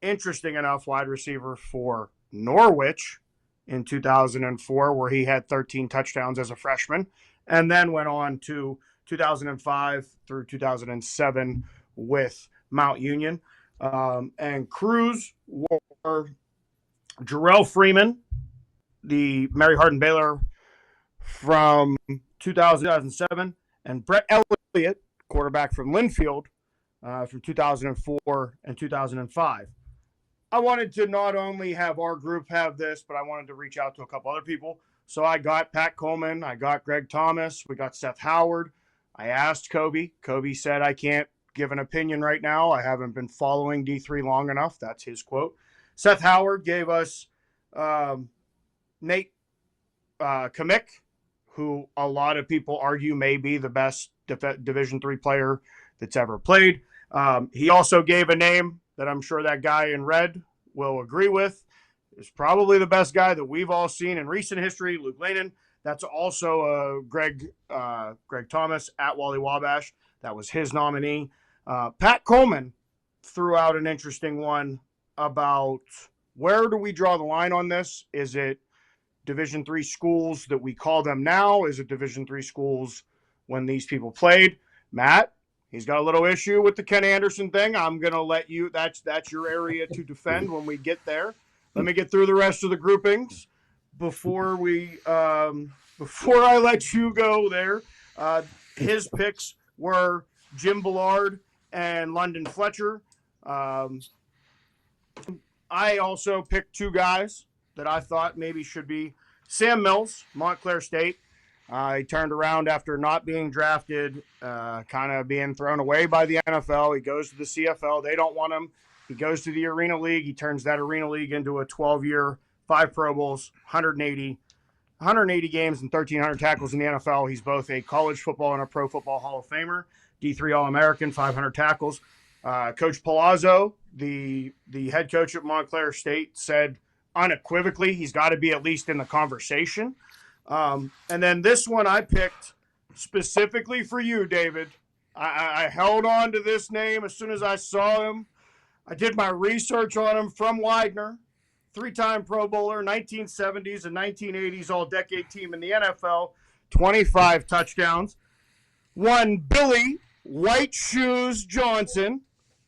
interesting enough, wide receiver for Norwich in 2004, where he had 13 touchdowns as a freshman, and then went on to 2005 through 2007 with Mount Union. And Crews were Jarrell Freeman, the Mary Hardin Baylor from 2007, and Brett Elliott, quarterback from Linfield, from 2004 and 2005. I wanted to not only have our group have this, but I wanted to reach out to a couple other people. So I got Pat Coleman, I got Greg Thomas, we got Seth Howard. I asked Kobe. Kobe said, I can't give an opinion right now. I haven't been following D3 long enough. That's his quote. Seth Howard gave us Nate Kamick, who a lot of people argue may be the best Division III player that's ever played. He also gave a name that I'm sure that guy in red will agree with. Is probably the best guy that we've all seen in recent history, Luke Lanin. That's also Greg Thomas at Wally Wabash. That was his nominee. Pat Coleman threw out an interesting one about where do we draw the line on this? Is it Division III schools that we call them now? Is it Division III schools when these people played? Matt, he's got a little issue with the Ken Anderson thing. I'm going to let you, that's your area to defend when we get there. Let me get through the rest of the groupings before I let you go there. His picks were Jim Ballard and London Fletcher. I also picked 2 guys that I thought maybe should be Sam Mills, Montclair State. He turned around after not being drafted, kind of being thrown away by the NFL. He goes to the CFL. They don't want him. He goes to the Arena League. He turns that Arena League into a 12-year, 5 Pro Bowls, 180 games and 1,300 tackles in the NFL. He's both a college football and a pro football Hall of Famer, D3 All-American, 500 tackles. Coach Palazzo, the head coach at Montclair State, said unequivocally he's got to be at least in the conversation. And then this one I picked specifically for you, David. I held on to this name as soon as I saw him. I did my research on him from Widener, 3-time Pro Bowler, 1970s and 1980s All-Decade team in the NFL, 25 touchdowns. One Billy White Shoes Johnson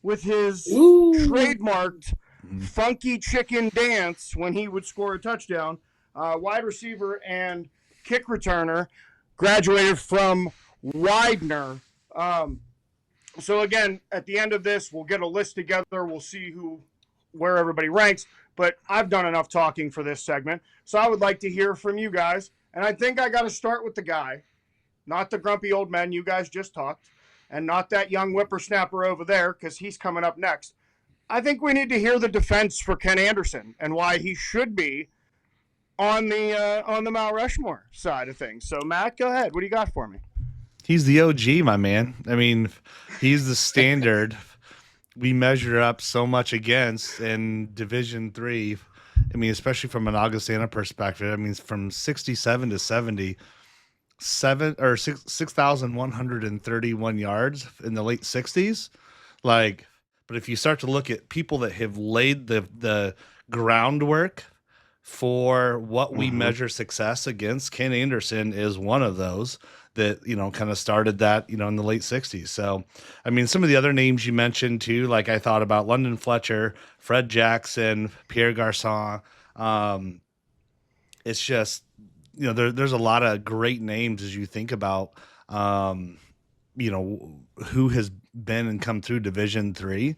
with his trademarked funky chicken dance when he would score a touchdown. Wide receiver and kick returner, graduated from Widener. So again, at the end of this, we'll get a list together. We'll see where everybody ranks. But I've done enough talking for this segment, so I would like to hear from you guys. And I think I got to start with the guy not the grumpy old men you guys just talked, and not that young whippersnapper over there, because he's coming up next. I think we need to hear the defense for Ken Anderson and why he should be on the Mount Rushmore side of things. So, Matt, go ahead. What do you got for me? He's the OG, my man. I mean, he's the standard we measure up so much against in Division III. I mean, especially from an Augustana perspective. I mean, from 67 to 70, 6,131 yards in the late 60s. Like, but if you start to look at people that have laid the groundwork for what we measure success against, Ken Anderson is one of those that, kind of started that, in the late 60s. So, I mean, some of the other names you mentioned too, like I thought about London Fletcher, Fred Jackson, Pierre Garçon. It's just, there's a lot of great names as you think about, who has been and come through Division III.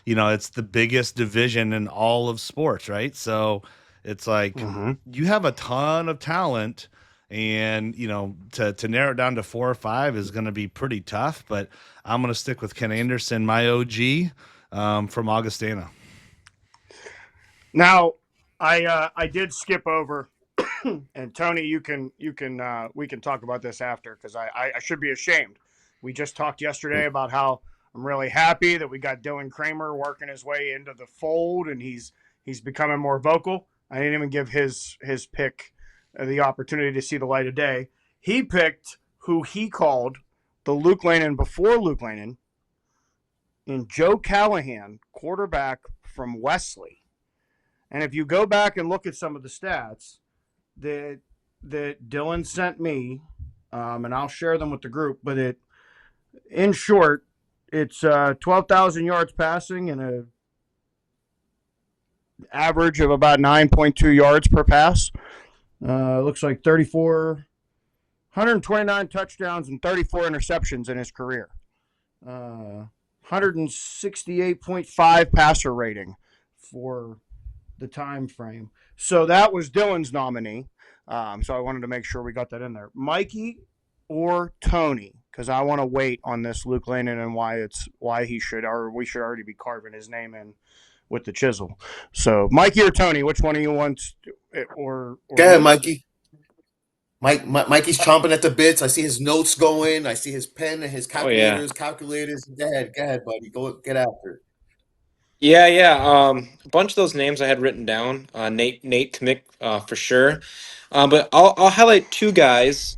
It's the biggest division in all of sports, right? So it's like you have a ton of talent, and to narrow it down to 4 or 5 is going to be pretty tough. But I'm going to stick with Ken Anderson, my OG, from Augustana. Now, I did skip over, and Tony, we can talk about this after, because I should be ashamed. We just talked yesterday about how I'm really happy that we got Dylan Kramer working his way into the fold, and he's becoming more vocal. I didn't even give his pick the opportunity to see the light of day. He picked who he called the Luke Lannon before Luke Lannon, in Joe Callahan, quarterback from Wesley. And if you go back and look at some of the stats that Dylan sent me, and I'll share them with the group, but in short, it's 12,000 yards passing and a average of about 9.2 yards per pass. Looks like 129 touchdowns and 34 interceptions in his career. 168.5 passer rating for the time frame. So that was Dylan's nominee. So I wanted to make sure we got that in there. Mikey or Tony, because I want to wait on this Luke Lannon and why we should already be carving his name in with the chisel. So Mikey or Tony, which one of you wants? Or go ahead, Mikey. Mikey's chomping at the bits. I see his notes going. I see his pen and his calculators. Go ahead, buddy. Go get after it. Yeah. A bunch of those names I had written down. Nate Kmick, for sure. But I'll highlight 2 guys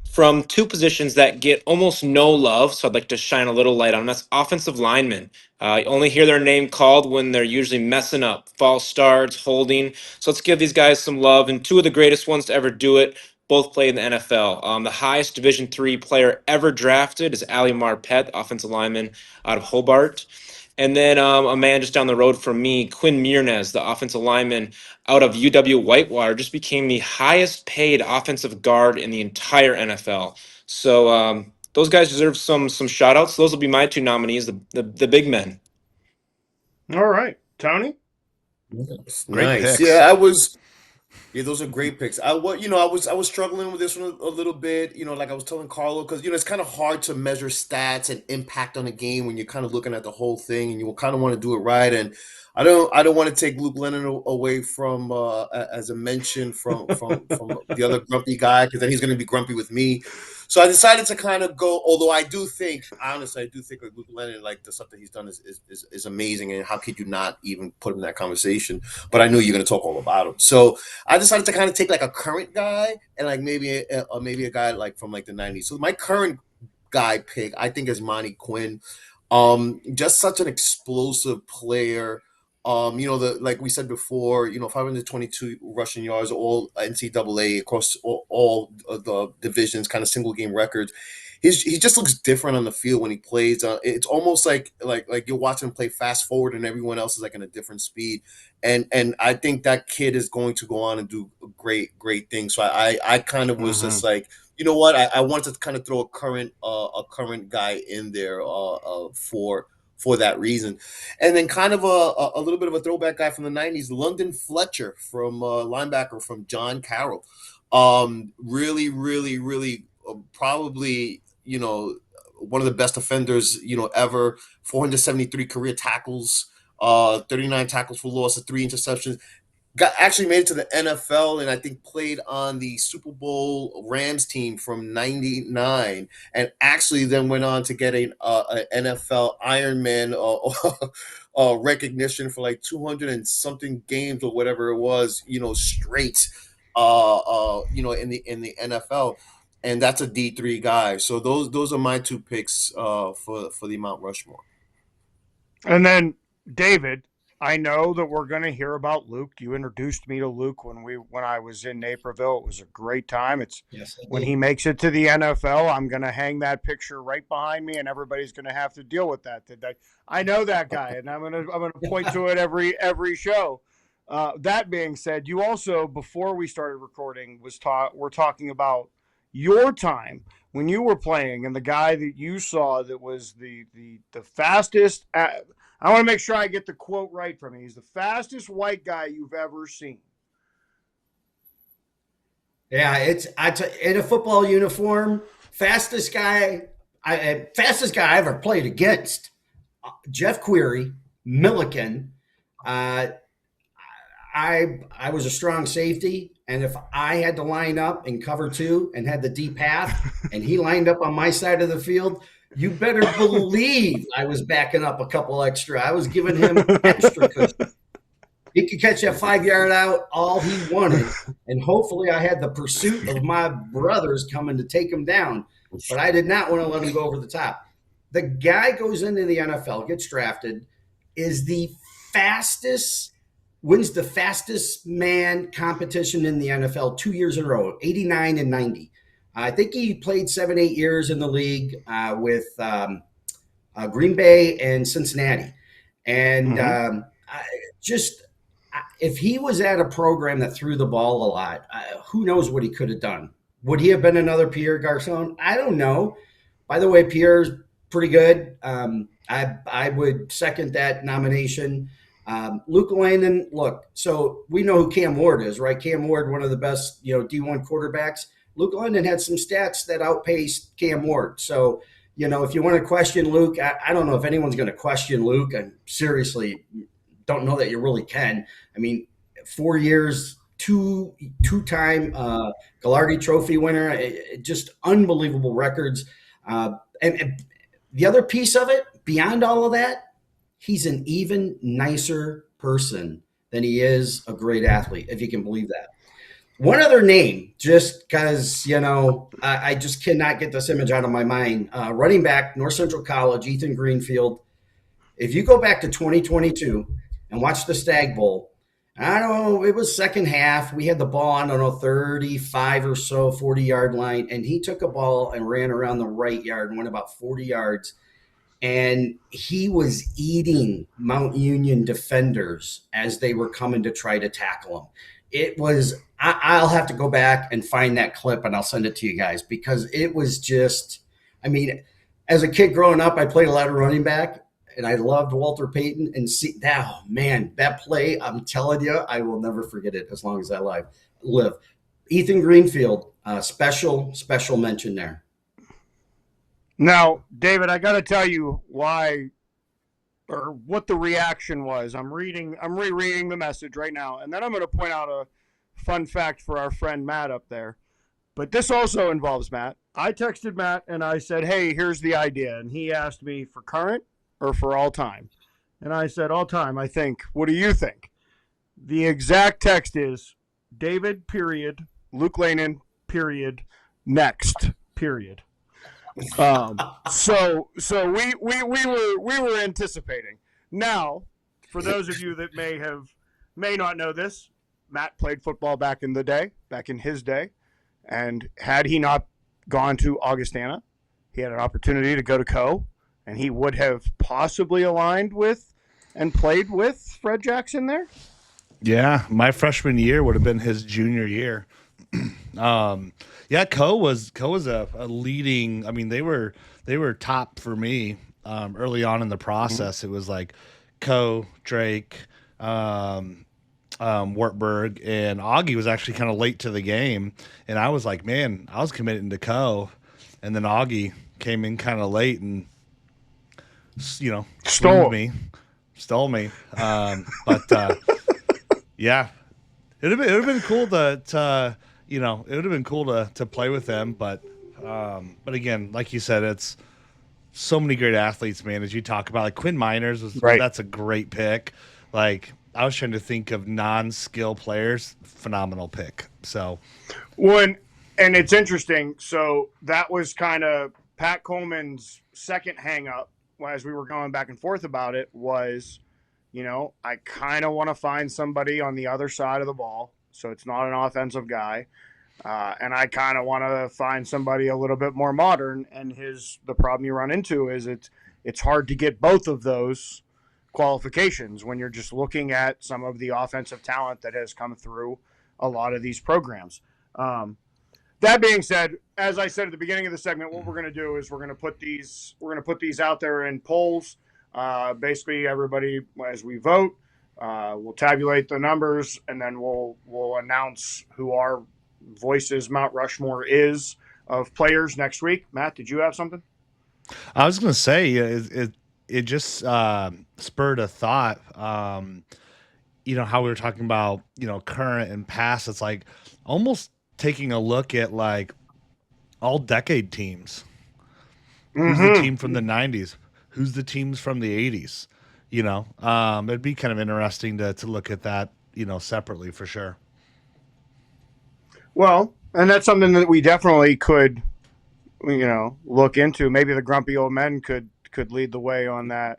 from 2 positions that get almost no love. So I'd like to shine a little light on them. That's offensive linemen. You only hear their name called when they're usually messing up, false starts, holding. So let's give these guys some love. And 2 of the greatest ones to ever do it both played in the NFL. The highest Division III player ever drafted is Ali Marpet, offensive lineman out of Hobart. And then a man just down the road from me, Quinn Murnez, the offensive lineman out of UW Whitewater, just became the highest paid offensive guard in the entire NFL. So those guys deserve some shout outs. Those will be my 2 nominees, the big men. all right, Tony. Great Nice. picks. Yeah, those are great picks. I was struggling with this one a little bit, like I was telling Carlo, because it's kind of hard to measure stats and impact on a game when you're kind of looking at the whole thing, and you kind of want to do it right. And I don't want to take Luke Lennon away from as a mention from the other grumpy guy, because then he's going to be grumpy with me. So I decided to kind of go. Although I do think like Luke Lennon, like the stuff that he's done is amazing, and how could you not even put him in that conversation? But I knew you're going to talk all about him, so I decided to kind of take like a current guy and like maybe a guy like from like the 90s. So my current guy pick, I think, is Monty Quinn. Just such an explosive player. Like we said before, 522 rushing yards, all NCAA across all of the divisions, kind of single game records. He just looks different on the field when he plays. It's almost like you're watching him play fast forward, and everyone else is like in a different speed. And I think that kid is going to go on and do great things. So I kind of was just like, you know what, I wanted to kind of throw a current guy in there for that reason. And then kind of a little bit of a throwback guy from the 90s, London Fletcher, from linebacker from John Carroll. Really probably, one of the best offenders, ever. 473 career tackles, 39 tackles for loss, 3 interceptions. Actually made it to the NFL, and I think played on the Super Bowl Rams team from '99, and actually then went on to get an NFL Ironman recognition for like 200 and something games or whatever it was, straight, in the NFL, and that's a D3 guy. So those are my 2 picks for the Mount Rushmore. And then David, I know that we're going to hear about Luke. You introduced me to Luke when I was in Naperville. It was a great time. It's when he makes it to the NFL, I'm going to hang that picture right behind me, and everybody's going to have to deal with that today. I know that guy, and I'm going to point to it every show. That being said, you also, before we started recording, we're talking about your time when you were playing, and the guy that you saw that was the fastest. I want to make sure I get the quote right from him. He's the fastest white guy you've ever seen. Yeah, in a football uniform, fastest guy I ever played against. Jeff Query, Milliken. I was a strong safety, and if I had to line up in cover 2 and had the deep path, and he lined up on my side of the field, you better believe I was backing up a couple extra. I was giving him extra cushion. He could catch that 5-yard out all he wanted, and hopefully I had the pursuit of my brothers coming to take him down, but I did not want to let him go over the top. The guy goes into the NFL, gets drafted, is the fastest, wins the fastest man competition in the NFL 2 years in a row, 89 and 90. I think he played 7-8 years in the league with Green Bay and Cincinnati. And if he was at a program that threw the ball a lot, who knows what he could have done? Would he have been another Pierre Garcon? I don't know. By the way, Pierre's pretty good. I would second that nomination. Luke Landon, look, so we know who Cam Ward is, right? Cam Ward, one of the best, D1 quarterbacks. Luke Landon had some stats that outpaced Cam Ward. So, if you want to question Luke, I don't know if anyone's going to question Luke. And seriously, don't know that you really can. I mean, 4 years, two-time Gagliardi Trophy winner, just unbelievable records. And the other piece of it, beyond all of that, he's an even nicer person than he is a great athlete, if you can believe that. One other name, just because, I just cannot get this image out of my mind. Running back, North Central College, Ethan Greenfield. If you go back to 2022 and watch the Stag Bowl, I don't know, it was second half. We had the ball on, 35 or so, 40-yard line, and he took a ball and ran around the right yard and went about 40 yards. And he was eating Mount Union defenders as they were coming to try to tackle him. It was, I'll have to go back and find that clip and I'll send it to you guys, because it was just, as a kid growing up, I played a lot of running back and I loved Walter Payton, and see that, oh man, that play, I'm telling you, I will never forget it as long as I live. Ethan Greenfield, special mention there. Now, David, I got to tell you why, or what the reaction was. I'm rereading the message right now, and then I'm going to point out a fun fact for our friend Matt up there. But this also involves Matt. I texted Matt and I said, hey, here's the idea. And he asked me for current or for all time. And I said, all time, I think. What do you think? The exact text is David, period, Luke Lanin, period, next, period. So we were anticipating. Now, for those of you that may not know this, Matt played football back in his day, and had he not gone to Augustana, he had an opportunity to go to Co, and he would have possibly aligned with and played with Fred Jackson there. Yeah, my freshman year would have been his junior year. Co was a leading. I mean, they were top for me early on in the process. Mm-hmm. It was like Co, Drake, Wartburg, and Augie was actually kind of late to the game, and I was like, man, I was committing to Co. and then Augie came in kind of late and swooned Stole. me, stole me. But yeah, it would have been cool to it would have been cool to play with them, but again, like you said, it's so many great athletes, man. As you talk about, like Quinn Miners Right. that's a great pick. Like I was trying to think of non-skill players, phenomenal pick. So and it's interesting. So that was kind of Pat Coleman's second hang up as we were going back and forth about it was, I kind of want to find somebody on the other side of the ball. So it's not an offensive guy. And I kind of want to find somebody a little bit more modern. And the problem you run into is it's hard to get both of those qualifications when you're just looking at some of the offensive talent that has come through a lot of these programs. That being said, as I said at the beginning of the segment, what we're going to do is we're going to put these out there in polls. Basically, everybody, as we vote, we'll tabulate the numbers, and then we'll announce who our Voices Mount Rushmore is of players next week. Matt, did you have something? I was going to say it just spurred a thought. How we were talking about current and past. It's like almost taking a look at like all decade teams. Who's the team from the 90s? Who's the teams from the 80s? It'd be kind of interesting to look at that, separately for sure. Well, and that's something that we definitely could, look into. Maybe the grumpy old men could lead the way on that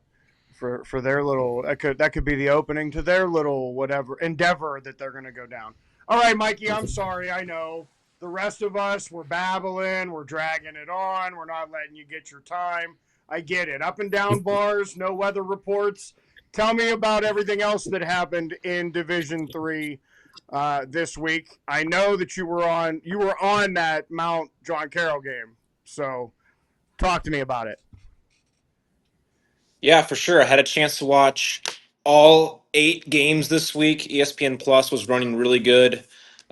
for their little. That could be the opening to their little whatever endeavor that they're going to go down. All right, Mikey, I'm sorry. I know the rest of us, we're babbling, we're dragging it on, we're not letting you get your time. I get it. Up and down bars, no weather reports. Tell me about everything else that happened in Division III this week. I know that you were on that Mount John Carroll game, so talk to me about it. Yeah, for sure. I had a chance to watch all 8 games this week. ESPN Plus was running really good.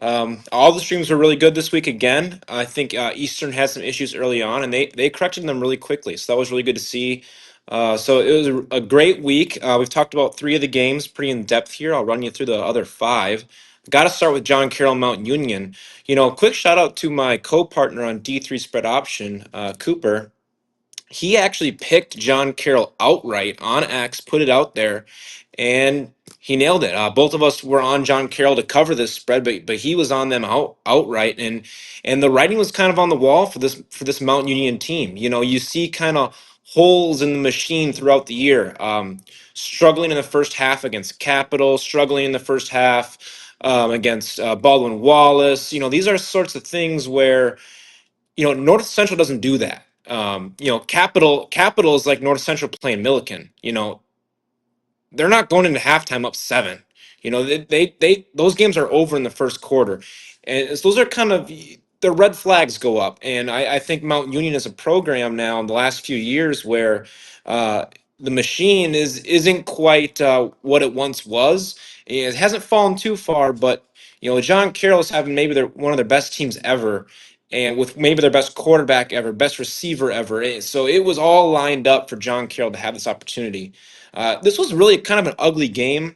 All the streams were really good this week again. I think Eastern had some issues early on, and they corrected them really quickly. So that was really good to see. So it was a great week. We've talked about 3 of the games pretty in depth here. I'll run you through the other 5. Got to start with John Carroll Mount Union. Quick shout out to my co-partner on D3 Spread Option, Cooper. He actually picked John Carroll outright on X, put it out there, and he nailed it. Both of us were on John Carroll to cover this spread, but he was on them outright, and the writing was kind of on the wall for this Mount Union team. You see kind of holes in the machine throughout the year. Struggling in the first half against Capital, struggling in the first half against Baldwin Wallace. These are sorts of things where North Central doesn't do that. Capital is like North Central playing Milliken. They're not going into halftime up 7. They those games are over in the first quarter, and so those are kind of the red flags go up. And I think Mount Union is a program now in the last few years where the machine isn't quite what it once was. It hasn't fallen too far, but John Carroll's having maybe one of their best teams ever, and with maybe their best quarterback ever, best receiver ever. So it was all lined up for John Carroll to have this opportunity. This was really kind of an ugly game.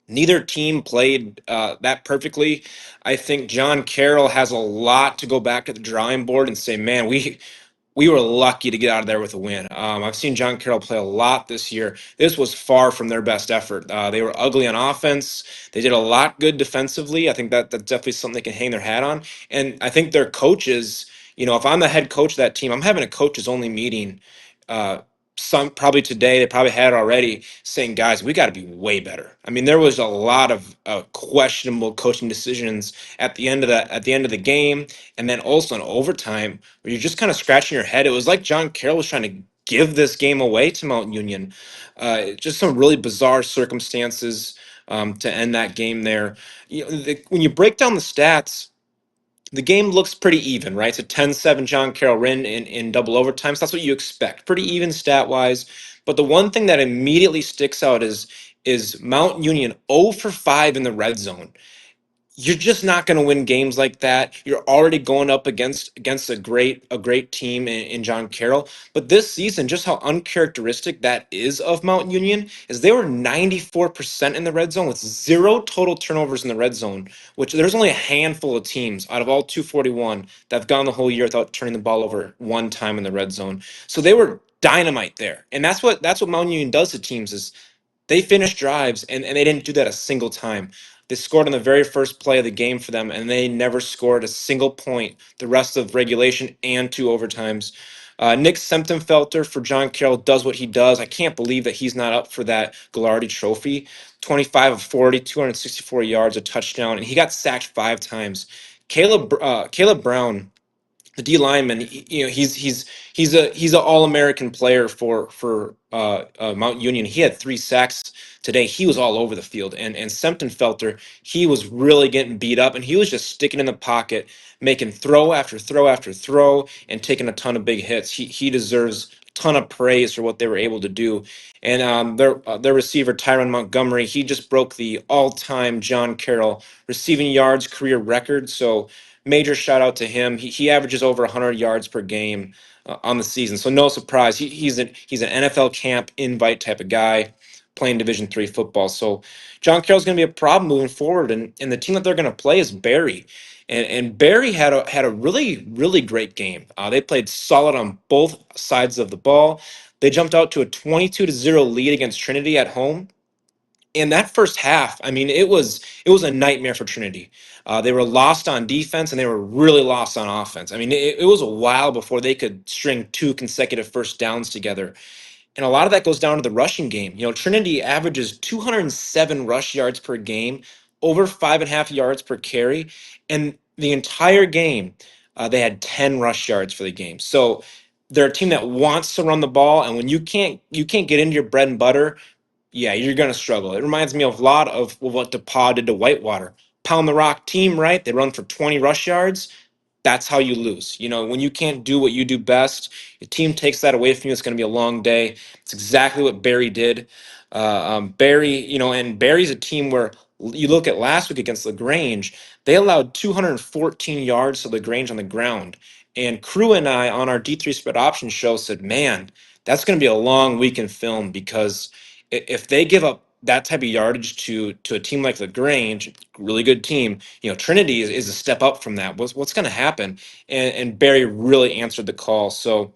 Neither team played that perfectly. I think John Carroll has a lot to go back at the drawing board and say, man, we were lucky to get out of there with a win. I've seen John Carroll play a lot this year. This was far from their best effort. They were ugly on offense. They did a lot good defensively. I think that's definitely something they can hang their hat on. And I think their coaches, if I'm the head coach of that team, I'm having a coaches only meeting. Some probably today, they probably had it already, saying, guys, we got to be way better. I mean, there was a lot of questionable coaching decisions at the end of the game, and then also in overtime, where you're just kind of scratching your head. It was like John Carroll was trying to give this game away to Mount Union. Just some really bizarre circumstances to end that game there. When you break down the stats, the game looks pretty even, right? It's a 10-7 John Carroll win in double overtime. So that's what you expect. Pretty even stat wise. But the one thing that immediately sticks out is Mount Union 0 for 5 in the red zone. you're just not going to win games like that. You're already going up against a great team in John Carroll. But this season, just how uncharacteristic that is of Mount Union is they were 94% in the red zone with 0 total turnovers in the red zone, which there's only a handful of teams out of all 241 that have gone the whole year without turning the ball over one time in the red zone. So they were dynamite there. And that's what Mount Union does to teams is they finished drives and they didn't do that a single time. They scored on the very first play of the game for them, and they never scored a single point the rest of regulation and 2 overtimes. Nick Semptenfelter for John Carroll does what he does. I can't believe that he's not up for that Gagliardi trophy. 25 of 40, 264 yards, a touchdown, and he got sacked 5 times. Caleb Brown, the D lineman, he's an All American player for Mount Union. He had 3 sacks today. He was all over the field, and Semptenfelter, he was really getting beat up, and he was just sticking in the pocket, making throw after throw after throw, and taking a ton of big hits. He deserves a ton of praise for what they were able to do. And their receiver Tyron Montgomery, he just broke the all-time John Carroll receiving yards career record. So major shout out to him. He averages over 100 yards per game on the season, so no surprise. He's an NFL camp invite type of guy playing Division III football. So John Carroll's going to be a problem moving forward, and the team that they're going to play is Barry. And Barry had a really great game. They played solid on both sides of the ball. They jumped out to a 22-0 lead against Trinity at home. In that first half, I mean, it was a nightmare for Trinity. They were lost on defense and they were really lost on offense. I mean, it was a while before they could string 2 consecutive first downs together. And a lot of that goes down to the rushing game. You know, Trinity averages 207 rush yards per game, over 5.5 yards per carry, and the entire game, they had 10 rush yards for the game. So they're a team that wants to run the ball, and when you can't get into your bread and butter, yeah, you're going to struggle. It reminds me of a lot of what DePaul did to Whitewater. Pound the rock team, right? They run for 20 rush yards. That's how you lose. You know, when you can't do what you do best, your team takes that away from you. It's going to be a long day. It's exactly what Barry did. Barry, and Barry's a team where you look at last week against LaGrange, they allowed 214 yards to LaGrange on the ground. And Crew and I on our D3 spread option show said, man, that's going to be a long week in film because if they give up that type of yardage to a team like LaGrange, really good team, Trinity is a step up from that. What's going to happen? And Barry really answered the call. So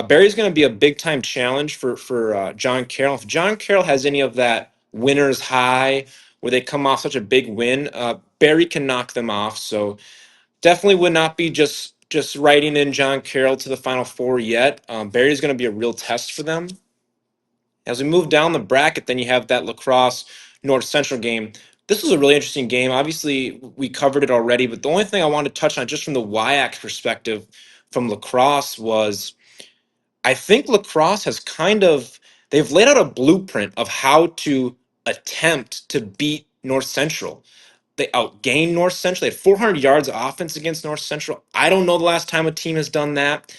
Barry's going to be a big time challenge for John Carroll. If John Carroll has any of that winner's high where they come off such a big win, Barry can knock them off. So definitely would not be just writing in John Carroll to the Final Four yet. Barry's going to be a real test for them. As we move down the bracket, then you have that Lacrosse North Central game. This was a really interesting game. Obviously, we covered it already, but the only thing I wanted to touch on just from the WIAC perspective from Lacrosse was I think Lacrosse has they've laid out a blueprint of how to attempt to beat North Central. They outgained North Central. They had 400 yards of offense against North Central. I don't know the last time a team has done that.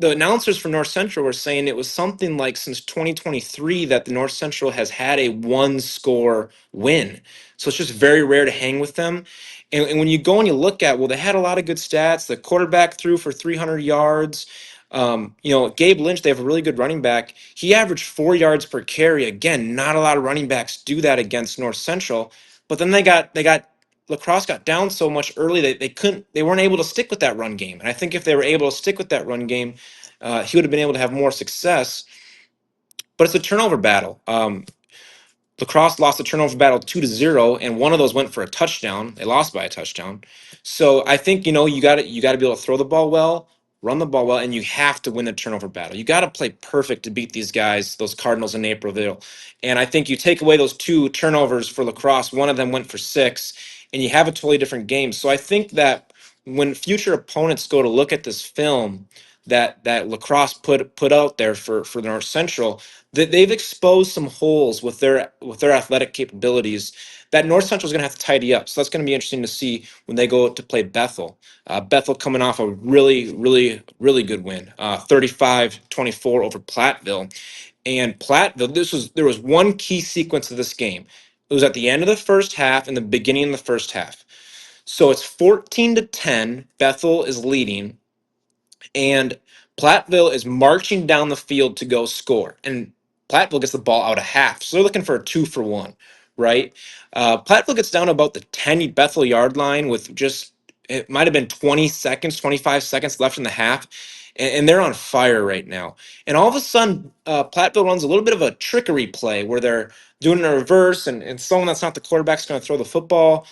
The announcers for North Central were saying it was something like since 2023 that the North Central has had a 1-score win. So it's just very rare to hang with them. And when you go and you look at, well, they had a lot of good stats. The quarterback threw for 300 yards. Gabe Lynch, they have a really good running back. He averaged 4 yards per carry. Again, not a lot of running backs do that against North Central. But then Lacrosse got down so much early that they weren't able to stick with that run game. And I think if they were able to stick with that run game, he would have been able to have more success. But it's a turnover battle. Lacrosse lost the turnover battle 2-0, and one of those went for a touchdown. They lost by a touchdown. So I think you got to be able to throw the ball well, run the ball well, and you have to win the turnover battle. You got to play perfect to beat these guys, those Cardinals in Naperville. And I think you take away those 2 turnovers for Lacrosse. One of them went for 6, and you have a totally different game. So I think that when future opponents go to look at this film that Lacrosse put out there for North Central, that they've exposed some holes with their athletic capabilities that North Central is going to have to tidy up. So that's going to be interesting to see when they go to play Bethel. Bethel coming off a really good win, 35-24 over Platteville. And Platteville, there was one key sequence of this game. It was at the end of the first half and the beginning of the first half. So it's 14-10. Bethel is leading, and Platteville is marching down the field to go score. And Platteville gets the ball out of half. So they're looking for a 2-for-1, right? Platteville gets down to about the 10 Bethel yard line with just, it might have been 20 seconds, 25 seconds left in the half. And they're on fire right now. And all of a sudden, Platteville runs a little bit of a trickery play where they're doing a reverse, and someone that's not the quarterback's going to throw the football.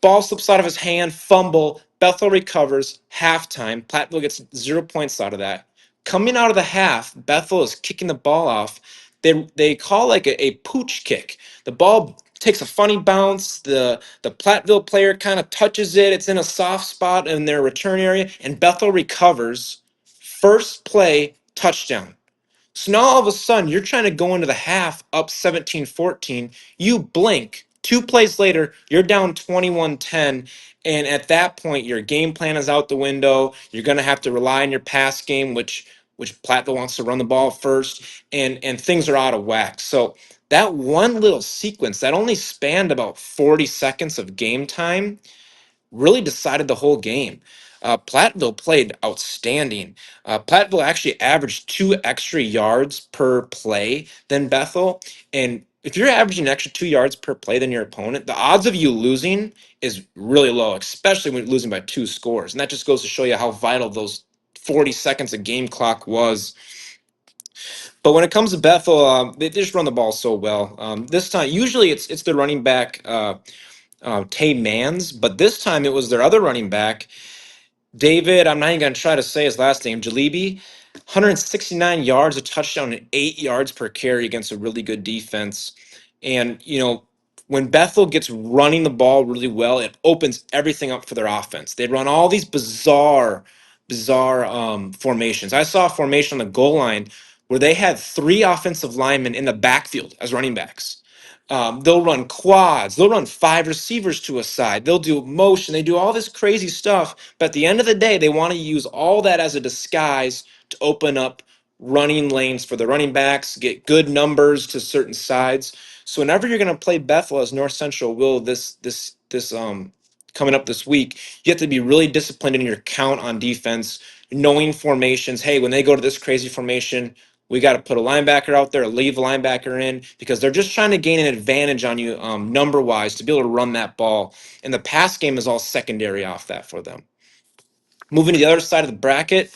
Ball slips out of his hand, fumble. Bethel recovers, halftime. Platteville gets 0 points out of that. Coming out of the half, Bethel is kicking the ball off. They call like a pooch kick. The ball takes a funny bounce. The Platteville player kind of touches it. It's in a soft spot in their return area, and Bethel recovers. First play, touchdown. So now all of a sudden, you're trying to go into the half up 17-14. You blink. 2 plays later, you're down 21-10. And at that point, your game plan is out the window. You're going to have to rely on your pass game, which Platteville wants to run the ball first, and things are out of whack. So that one little sequence that only spanned about 40 seconds of game time really decided the whole game. Platteville played outstanding. Platteville actually averaged 2 extra yards per play than Bethel. And if you're averaging an extra 2 yards per play than your opponent, the odds of you losing is really low, especially when you're losing by 2 scores. And that just goes to show you how vital those 40 seconds of game clock was. But when it comes to Bethel, they just run the ball so well. This time, usually it's the running back, Tay Mans, but this time it was their other running back, David. I'm not even going to try to say his last name. Jalebi, 169 yards, a touchdown, and 8 yards per carry against a really good defense. And, when Bethel gets running the ball really well, it opens everything up for their offense. They run all these bizarre formations. I saw a formation on the goal line where they had 3 offensive linemen in the backfield as running backs. They'll run quads. They'll run 5 receivers to a side. They'll do motion. They do all this crazy stuff. But at the end of the day, they want to use all that as a disguise to open up running lanes for the running backs, get good numbers to certain sides. So whenever you're going to play Bethel, as North Central will this coming up this week, you have to be really disciplined in your count on defense, knowing formations. Hey, when they go to this crazy formation, we got to put a linebacker out there, leave a linebacker in, because they're just trying to gain an advantage on you number wise to be able to run that ball. And the pass game is all secondary off that for them. Moving to the other side of the bracket,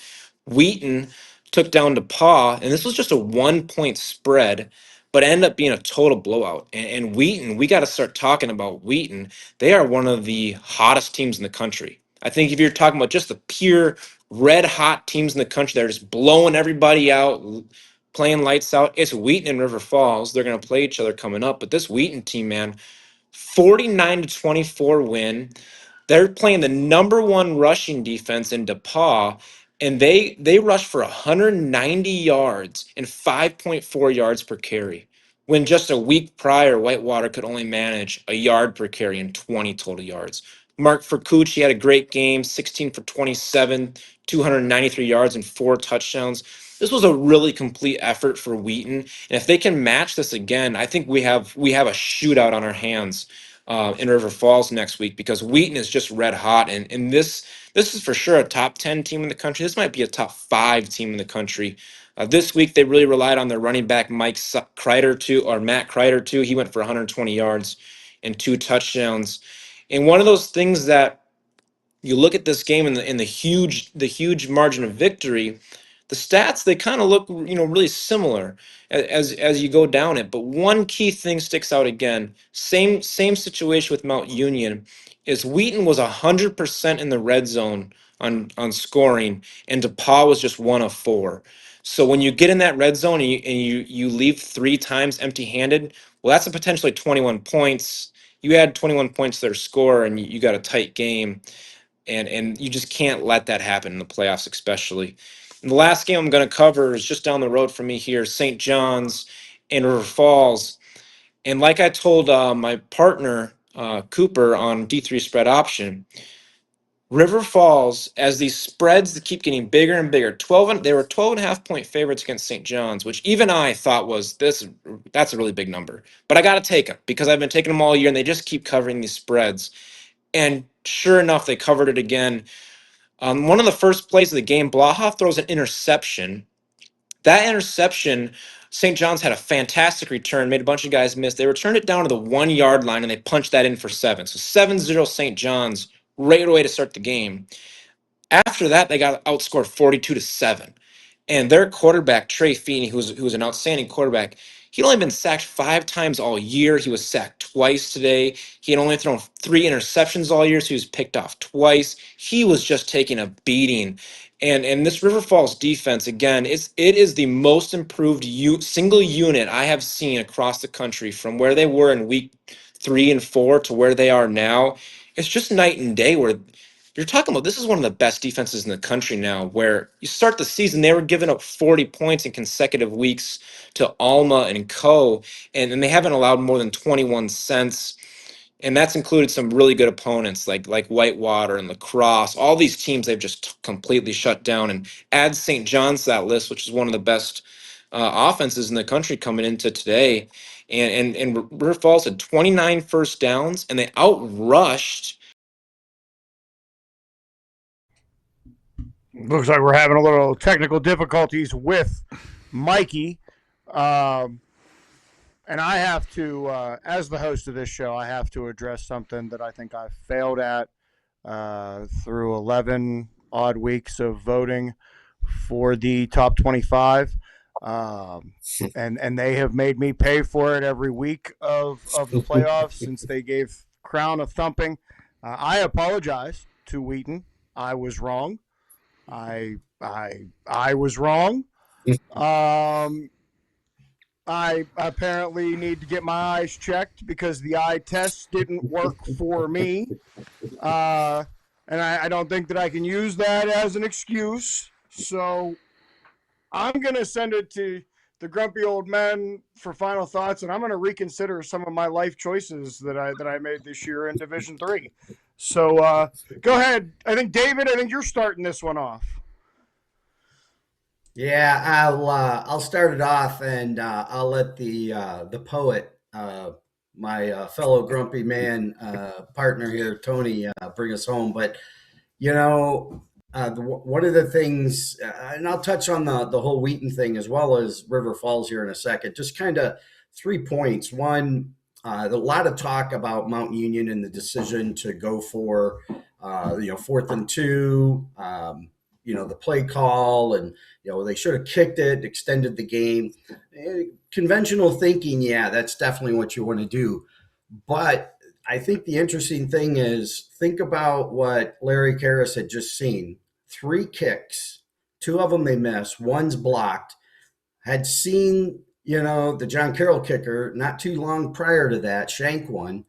Wheaton took down DePauw, and this was just a 1 point spread, but ended up being a total blowout. And Wheaton, we got to start talking about Wheaton. They are one of the hottest teams in the country. I think if you're talking about just the pure red hot teams in the country that are just blowing everybody out, playing lights out, it's Wheaton and River Falls. They're going to play each other coming up. But this Wheaton team, man, 49-24 win. They're playing the number 1 rushing defense in DePauw, and they rushed for 190 yards and 5.4 yards per carry. When just a week prior, Whitewater could only manage a yard per carry and 20 total yards. Mark Furcucci had a great game, 16 for 27, 293 yards and 4 touchdowns. This was a really complete effort for Wheaton, and if they can match this again, I think we have a shootout on our hands in River Falls next week, because Wheaton is just red hot, and this is for sure a top 10 team in the country. This might be a top 5 team in the country. This week they really relied on their running back Matt Kreider too. He went for 120 yards and 2 touchdowns. And one of those things that you look at this game in the huge margin of victory, the stats, they kind of look really similar as you go down it. But one key thing sticks out again. Same situation with Mount Union, is Wheaton was 100% in the red zone on scoring, and DePauw was just 1 of 4. So when you get in that red zone and you leave 3 times empty-handed, well, that's a potentially 21 points. You add 21 points to their score, and you got a tight game. And you just can't let that happen in the playoffs, especially. And the last game I'm going to cover is just down the road from me here, St. John's and River Falls. And like I told my partner, Cooper, on D3 Spread Option, River Falls, as these spreads keep getting bigger and bigger, they were 12.5 point favorites against St. John's, which even I thought that's a really big number. But I got to take them because I've been taking them all year and they just keep covering these spreads. And sure enough, they covered it again. One of the first plays of the game, Blaha throws an interception. That interception, St. John's had a fantastic return, made a bunch of guys miss. They returned it down to the 1 yard line and they punched that in for 7. So 7-0 St. John's right away to start the game. After that, they got outscored 42-7. And their quarterback, Trey Feeney, who's an outstanding quarterback, he'd only been sacked 5 times all year. He was sacked twice today. He had only thrown 3 interceptions all year, so he was picked off twice. He was just taking a beating. And this River Falls defense, again, it is the most improved single unit I have seen across the country from where they were in week 3 and 4 to where they are now. It's just night and day where you're talking about this is one of the best defenses in the country now, where you start the season, they were giving up 40 points in consecutive weeks to Alma and Co. And they haven't allowed more than 21 cents. And that's included some really good opponents like Whitewater and La Crosse. All these teams they've just completely shut down, and add St. John's to that list, which is one of the best offenses in the country coming into today. And River Falls had 29 first downs, and they outrushed. Looks like we're having a little technical difficulties with Mikey. And I have to, as the host of this show, I have to address something that I think I've failed at through 11 odd weeks of voting for the top 25. And they have made me pay for it every week of the playoffs since they gave Crown a thumping. I apologize to Wheaton. I was wrong. I was wrong. I apparently need to get my eyes checked because the eye test didn't work for me. And I don't think that I can use that as an excuse. So I'm going to send it to the grumpy old man for final thoughts, and I'm going to reconsider some of my life choices that I made this year in Division III. So go ahead. I think, David, you're starting this one off. Yeah, I'll start it off, and I'll let the poet, my fellow grumpy man partner here, Tony, bring us home. But one of the things, and I'll touch on the whole Wheaton thing as well as River Falls here in a second. Just kind of 3 points. One, a lot of talk about Mount Union and the decision to go for 4th and 2. The play call, and they should have kicked it, extended the game. Conventional thinking, yeah, that's definitely what you want to do. But I think the interesting thing is, think about what Larry Karras had just seen. 3 kicks, 2 of them they missed, 1's blocked. Had seen, the John Carroll kicker not too long prior to that, shank one.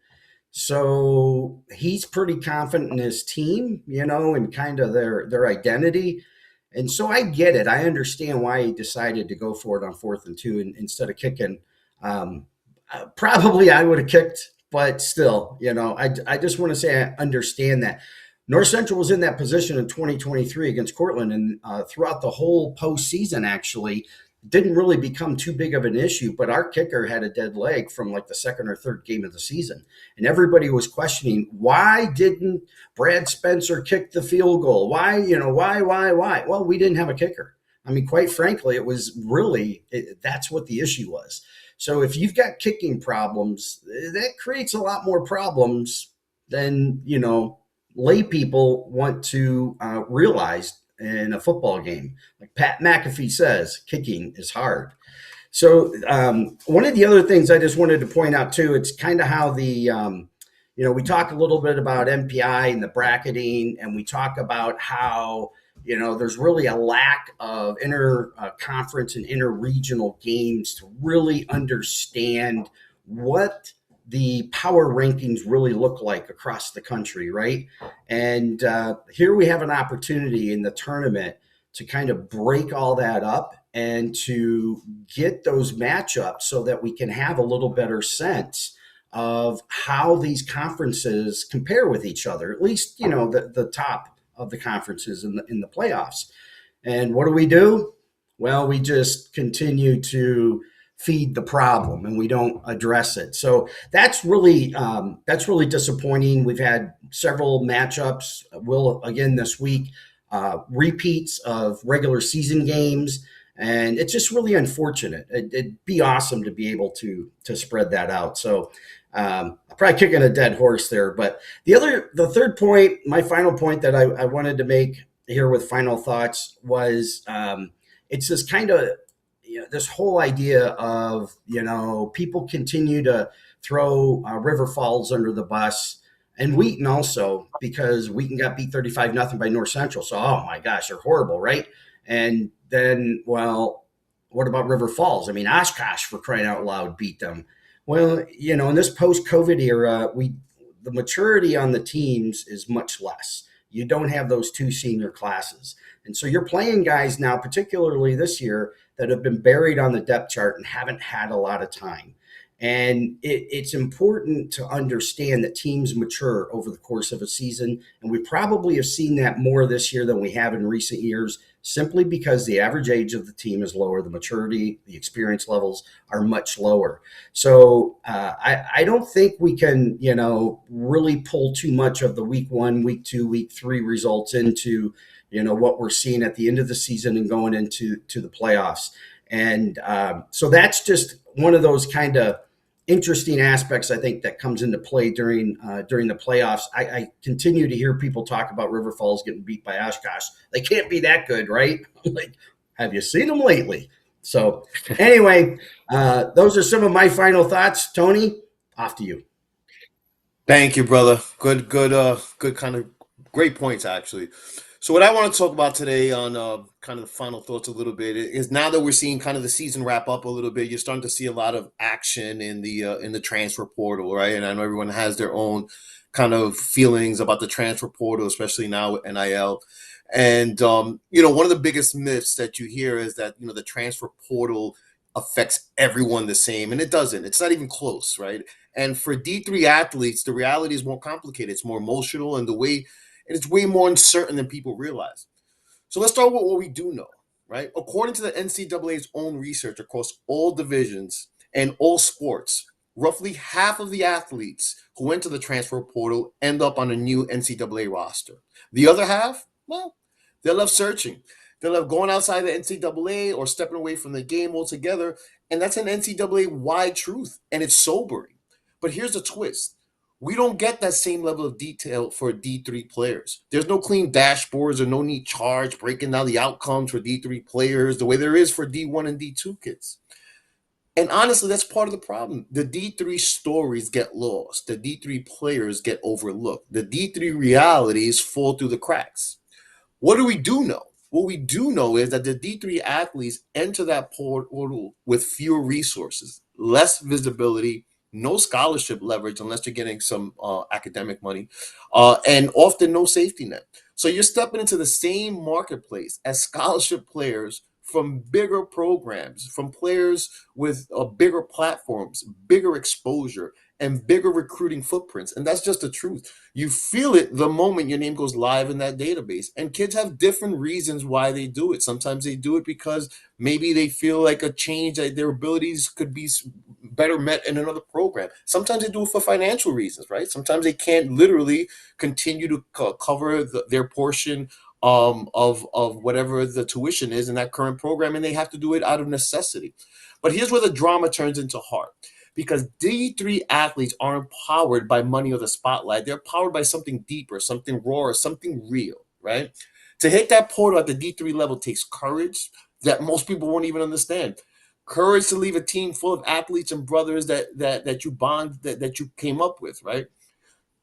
So he's pretty confident in his team, and kind of their identity. And so I get it. I understand why he decided to go for it on 4th and 2 instead of kicking. Probably I would have kicked, but still, I just want to say I understand that. North Central was in that position in 2023 against Cortland, and throughout the whole postseason, actually, didn't really become too big of an issue, but our kicker had a dead leg from like the 2nd or 3rd game of the season. And everybody was questioning, why didn't Brad Spencer kick the field goal? Why? Well, we didn't have a kicker. I mean, quite frankly, it was really, that's what the issue was. So if you've got kicking problems, that creates a lot more problems than, lay people want to realize in a football game. Like Pat McAfee says, kicking is hard. So one of the other things I just wanted to point out too, it's kind of how the, we talk a little bit about MPI and the bracketing, and we talk about how, there's really a lack of inter-conference and inter-regional games to really understand what the power rankings really look like across the country, right? And here we have an opportunity in the tournament to kind of break all that up and to get those matchups so that we can have a little better sense of how these conferences compare with each other, at least, the top of the conferences in the playoffs. And what do? Well, we just continue to feed the problem and we don't address it. So that's really disappointing. We've had several matchups. Will again this week, repeats of regular season games, and it's just really unfortunate. It'd be awesome to be able to spread that out. So I'm probably kicking a dead horse there, but the third point, my final point that I wanted to make here with final thoughts was it's this kind of this whole idea of people continue to throw River Falls under the bus and Wheaton also, because Wheaton got beat 35-0 by North Central. So, oh my gosh, they're horrible, right? And then, well, what about River Falls? I mean, Oshkosh, for crying out loud, beat them. Well, in this post-COVID era, the maturity on the teams is much less. You don't have those two senior classes. And so you're playing guys now, particularly this year, that have been buried on the depth chart and haven't had a lot of time. And it's important to understand that teams mature over the course of a season. And we probably have seen that more this year than we have in recent years, simply because the average age of the team is lower. The maturity, the experience levels are much lower. So I don't think we can, really pull too much of the week 1, week 2, week 3 results into, what we're seeing at the end of the season and going into the playoffs. And so that's just one of those kind of interesting aspects, I think, that comes into play during the playoffs. I continue to hear people talk about River Falls getting beat by Oshkosh. They can't be that good, right? Like, have you seen them lately? So anyway, those are some of my final thoughts. Tony, off to you. Thank you, brother. Good kind of great points, actually. So what I want to talk about today on kind of the final thoughts a little bit is, now that we're seeing kind of the season wrap up a little bit, you're starting to see a lot of action in the transfer portal, right? And I know everyone has their own kind of feelings about the transfer portal, especially now with NIL. And one of the biggest myths that you hear is that the transfer portal affects everyone the same, and it doesn't. It's not even close, right? And for D3 athletes, the reality is more complicated. It's more emotional, and it's way more uncertain than people realize. So let's start with what we do know, right? According to the NCAA's own research across all divisions and all sports, roughly half of the athletes who enter the transfer portal end up on a new NCAA roster. The other half, well, they're left searching. They're left going outside the NCAA or stepping away from the game altogether. And that's an NCAA-wide truth, and it's sobering. But here's the twist. We don't get that same level of detail for D3 players. There's no clean dashboards or no neat charts breaking down the outcomes for D3 players the way there is for D1 and D2 kids. And honestly, that's part of the problem. The D3 stories get lost. The D3 players get overlooked. The D3 realities fall through the cracks. What do we do know? What we do know is that the D3 athletes enter that portal with fewer resources, less visibility, no scholarship leverage unless you're getting some academic money, and often no safety net. So you're stepping into the same marketplace as scholarship players from bigger programs, from players with bigger platforms, bigger exposure, and bigger recruiting footprints. And that's just the truth. You feel it the moment your name goes live in that database. And kids have different reasons why they do it. Sometimes they do it because maybe they feel like a change, that their abilities could be better met in another program. Sometimes they do it for financial reasons, right? Sometimes they can't literally continue to cover their portion of whatever the tuition is in that current program, and they have to do it out of necessity. But here's where the drama turns into heart. Because D3 athletes aren't powered by money or the spotlight. They're powered by something deeper, something rawer, something real, right? To hit that portal at the D3 level takes courage that most people won't even understand. Courage to leave a team full of athletes and brothers that you bond, that you came up with, right?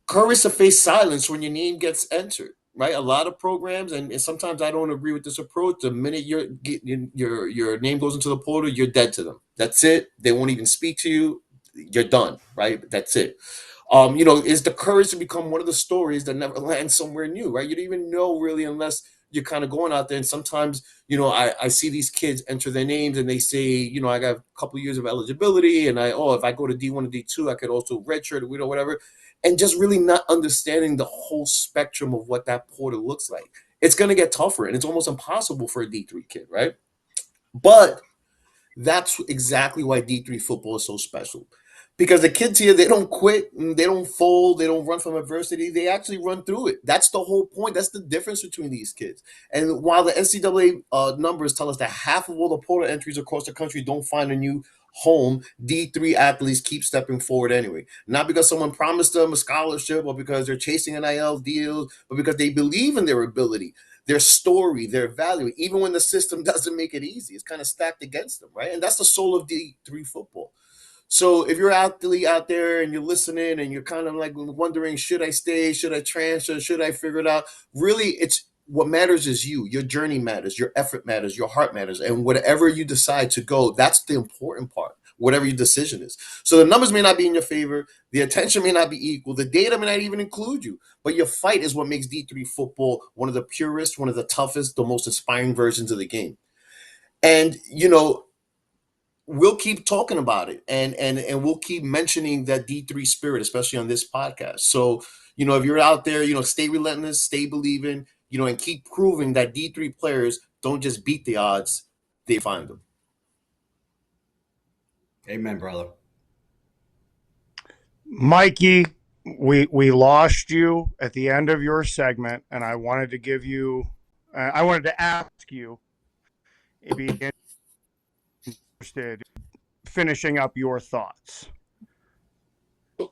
Courage to face silence when your name gets entered, right? A lot of programs, and sometimes I don't agree with this approach. The minute your name goes into the portal, you're dead to them. That's it. They won't even speak to you. You're done, right? That's it. Is the courage to become one of the stories that never lands somewhere new, right? You don't even know really unless you're kind of going out there, and sometimes, I see these kids enter their names and they say, I got a couple years of eligibility, and if I go to D1 and D2, I could also redshirt or whatever, and just really not understanding the whole spectrum of what that portal looks like. It's going to get tougher, and it's almost impossible for a D3 kid, right? But that's exactly why D3 football is so special. Because the kids here, they don't quit, they don't fold, they don't run from adversity. They actually run through it. That's the whole point. That's the difference between these kids. And while the NCAA numbers tell us that half of all the portal entries across the country don't find a new home, D3 athletes keep stepping forward anyway. Not because someone promised them a scholarship or because they're chasing NIL deals, but because they believe in their ability, their story, their value, even when the system doesn't make it easy. It's kind of stacked against them, right? And that's the soul of D3 football. So if you're athlete out there and you're listening and you're kind of like wondering, should I stay? Should I transfer? Should I figure it out? Really, it's what matters is you. Your journey matters. Your effort matters. Your heart matters. And whatever you decide to go, that's the important part, whatever your decision is. So the numbers may not be in your favor. The attention may not be equal. The data may not even include you. But your fight is what makes D3 football one of the purest, one of the toughest, the most inspiring versions of the game. And, we'll keep talking about it, and we'll keep mentioning that D3 spirit, especially on this podcast. So, if you're out there, stay relentless, stay believing, and keep proving that D3 players don't just beat the odds, they find them. Amen, brother. Mikey, we lost you at the end of your segment, and I wanted to ask you if you'd be interested finishing up your thoughts.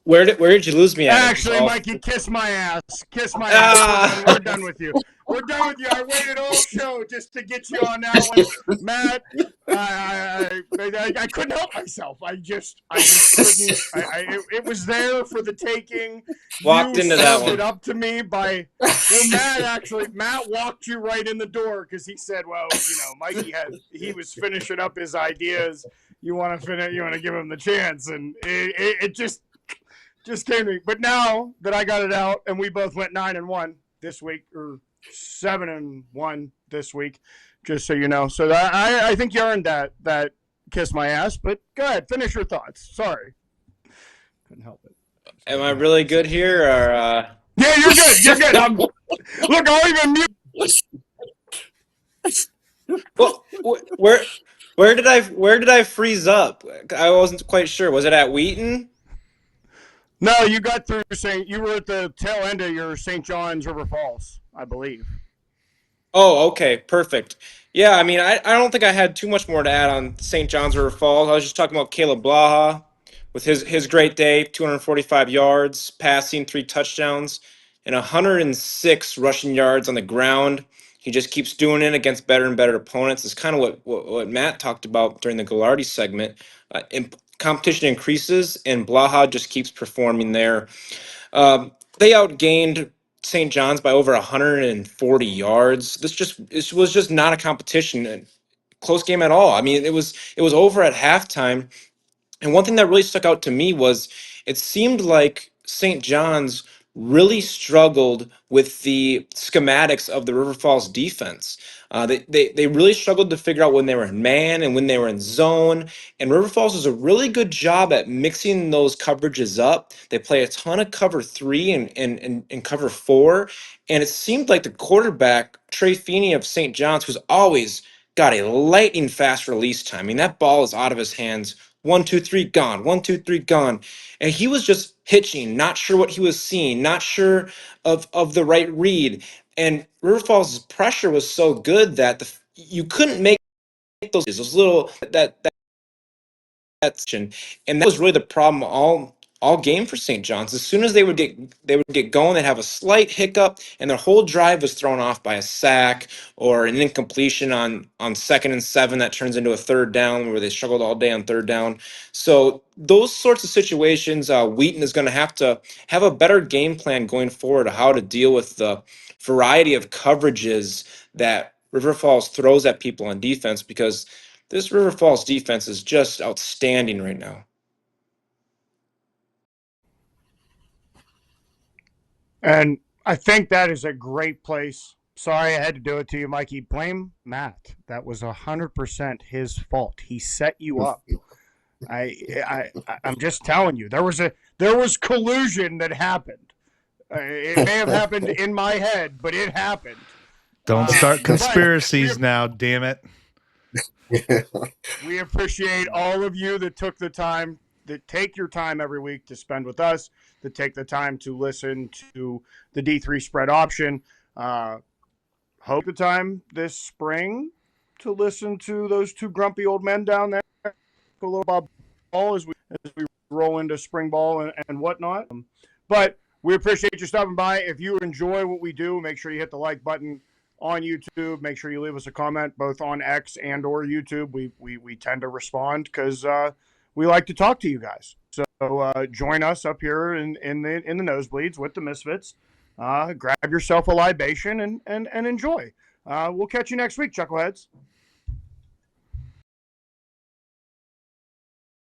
Where did you lose me at? Actually, Mikey, kiss my ass. Kiss my ass. We're done with you. We're done with you. I waited all show just to get you on that one. Matt, I couldn't help myself. I just couldn't. It was there for the taking. Walked into that one. It up to me by, Matt walked you right in the door because he said, well, Mikey he was finishing up his ideas. You want to give him the chance. And it just came to me. But now that I got it out and we both went 9-1 this week, or 7-1 this week, just so you know. So I think you earned that kiss my ass. But go ahead, finish your thoughts. Sorry, couldn't help it. Am I really good here, or? Yeah, you're good. You're good. Look, I'll even mute. Well, where did I freeze up? I wasn't quite sure. Was it at Wheaton? No, you got through you were at the tail end of your St. John's River Falls, I believe. Oh, okay, perfect. Yeah, I mean, I don't think I had too much more to add on St. John's River Falls. I was just talking about Caleb Blaha with his great day, 245 yards, passing, 3 touchdowns, and 106 rushing yards on the ground. He just keeps doing it against better and better opponents. It's kind of what Matt talked about during the Gagliardi segment. Competition increases, and Blaha just keeps performing there. They outgained St. John's by over 140 yards. This was just not a competition, a close game at all. I mean, it was over at halftime. And one thing that really stuck out to me was it seemed like St. John's really struggled with the schematics of the River Falls defense. They really struggled to figure out when they were in man and when they were in zone. And River Falls does a really good job at mixing those coverages up. They play a ton of cover 3 and cover 4. And it seemed like the quarterback, Trey Feeney of St. John's, who's always got a lightning fast release time. I mean, that ball is out of his hands. 1, 2, 3, gone. 1, 2, 3, gone. And he was just hitching, not sure what he was seeing, not sure of the right read. And River Falls' pressure was so good that you couldn't make those little and that was really the problem all game for St. John's. As soon as they would get going, they'd have a slight hiccup, and their whole drive was thrown off by a sack or an incompletion on 2nd and 7 that turns into a 3rd down, where they struggled all day on 3rd down. So those sorts of situations, Wheaton is going to have a better game plan going forward of how to deal with the variety of coverages that River Falls throws at people on defense, because this River Falls defense is just outstanding right now. And I think that is a great place Sorry, I had to do it to you, Mikey. Blame Matt. That was 100% his fault. He set you up. I'm just telling you, there was collusion that happened. It may have happened in my head, but it happened. Don't start but conspiracies now, damn it. We appreciate all of you that took the time, that take your time every week to spend with us, that take the time to listen to the D3 spread option. Hope the time this spring to listen to those two grumpy old men down there, a little about ball as we roll into spring ball and whatnot. But we appreciate you stopping by. If you enjoy what we do, make sure you hit the like button on YouTube. Make sure you leave us a comment both on X and or YouTube. We tend to respond because we like to talk to you guys. So join us up here in the nosebleeds with the Misfits. Grab yourself a libation and enjoy. We'll catch you next week, Chuckleheads.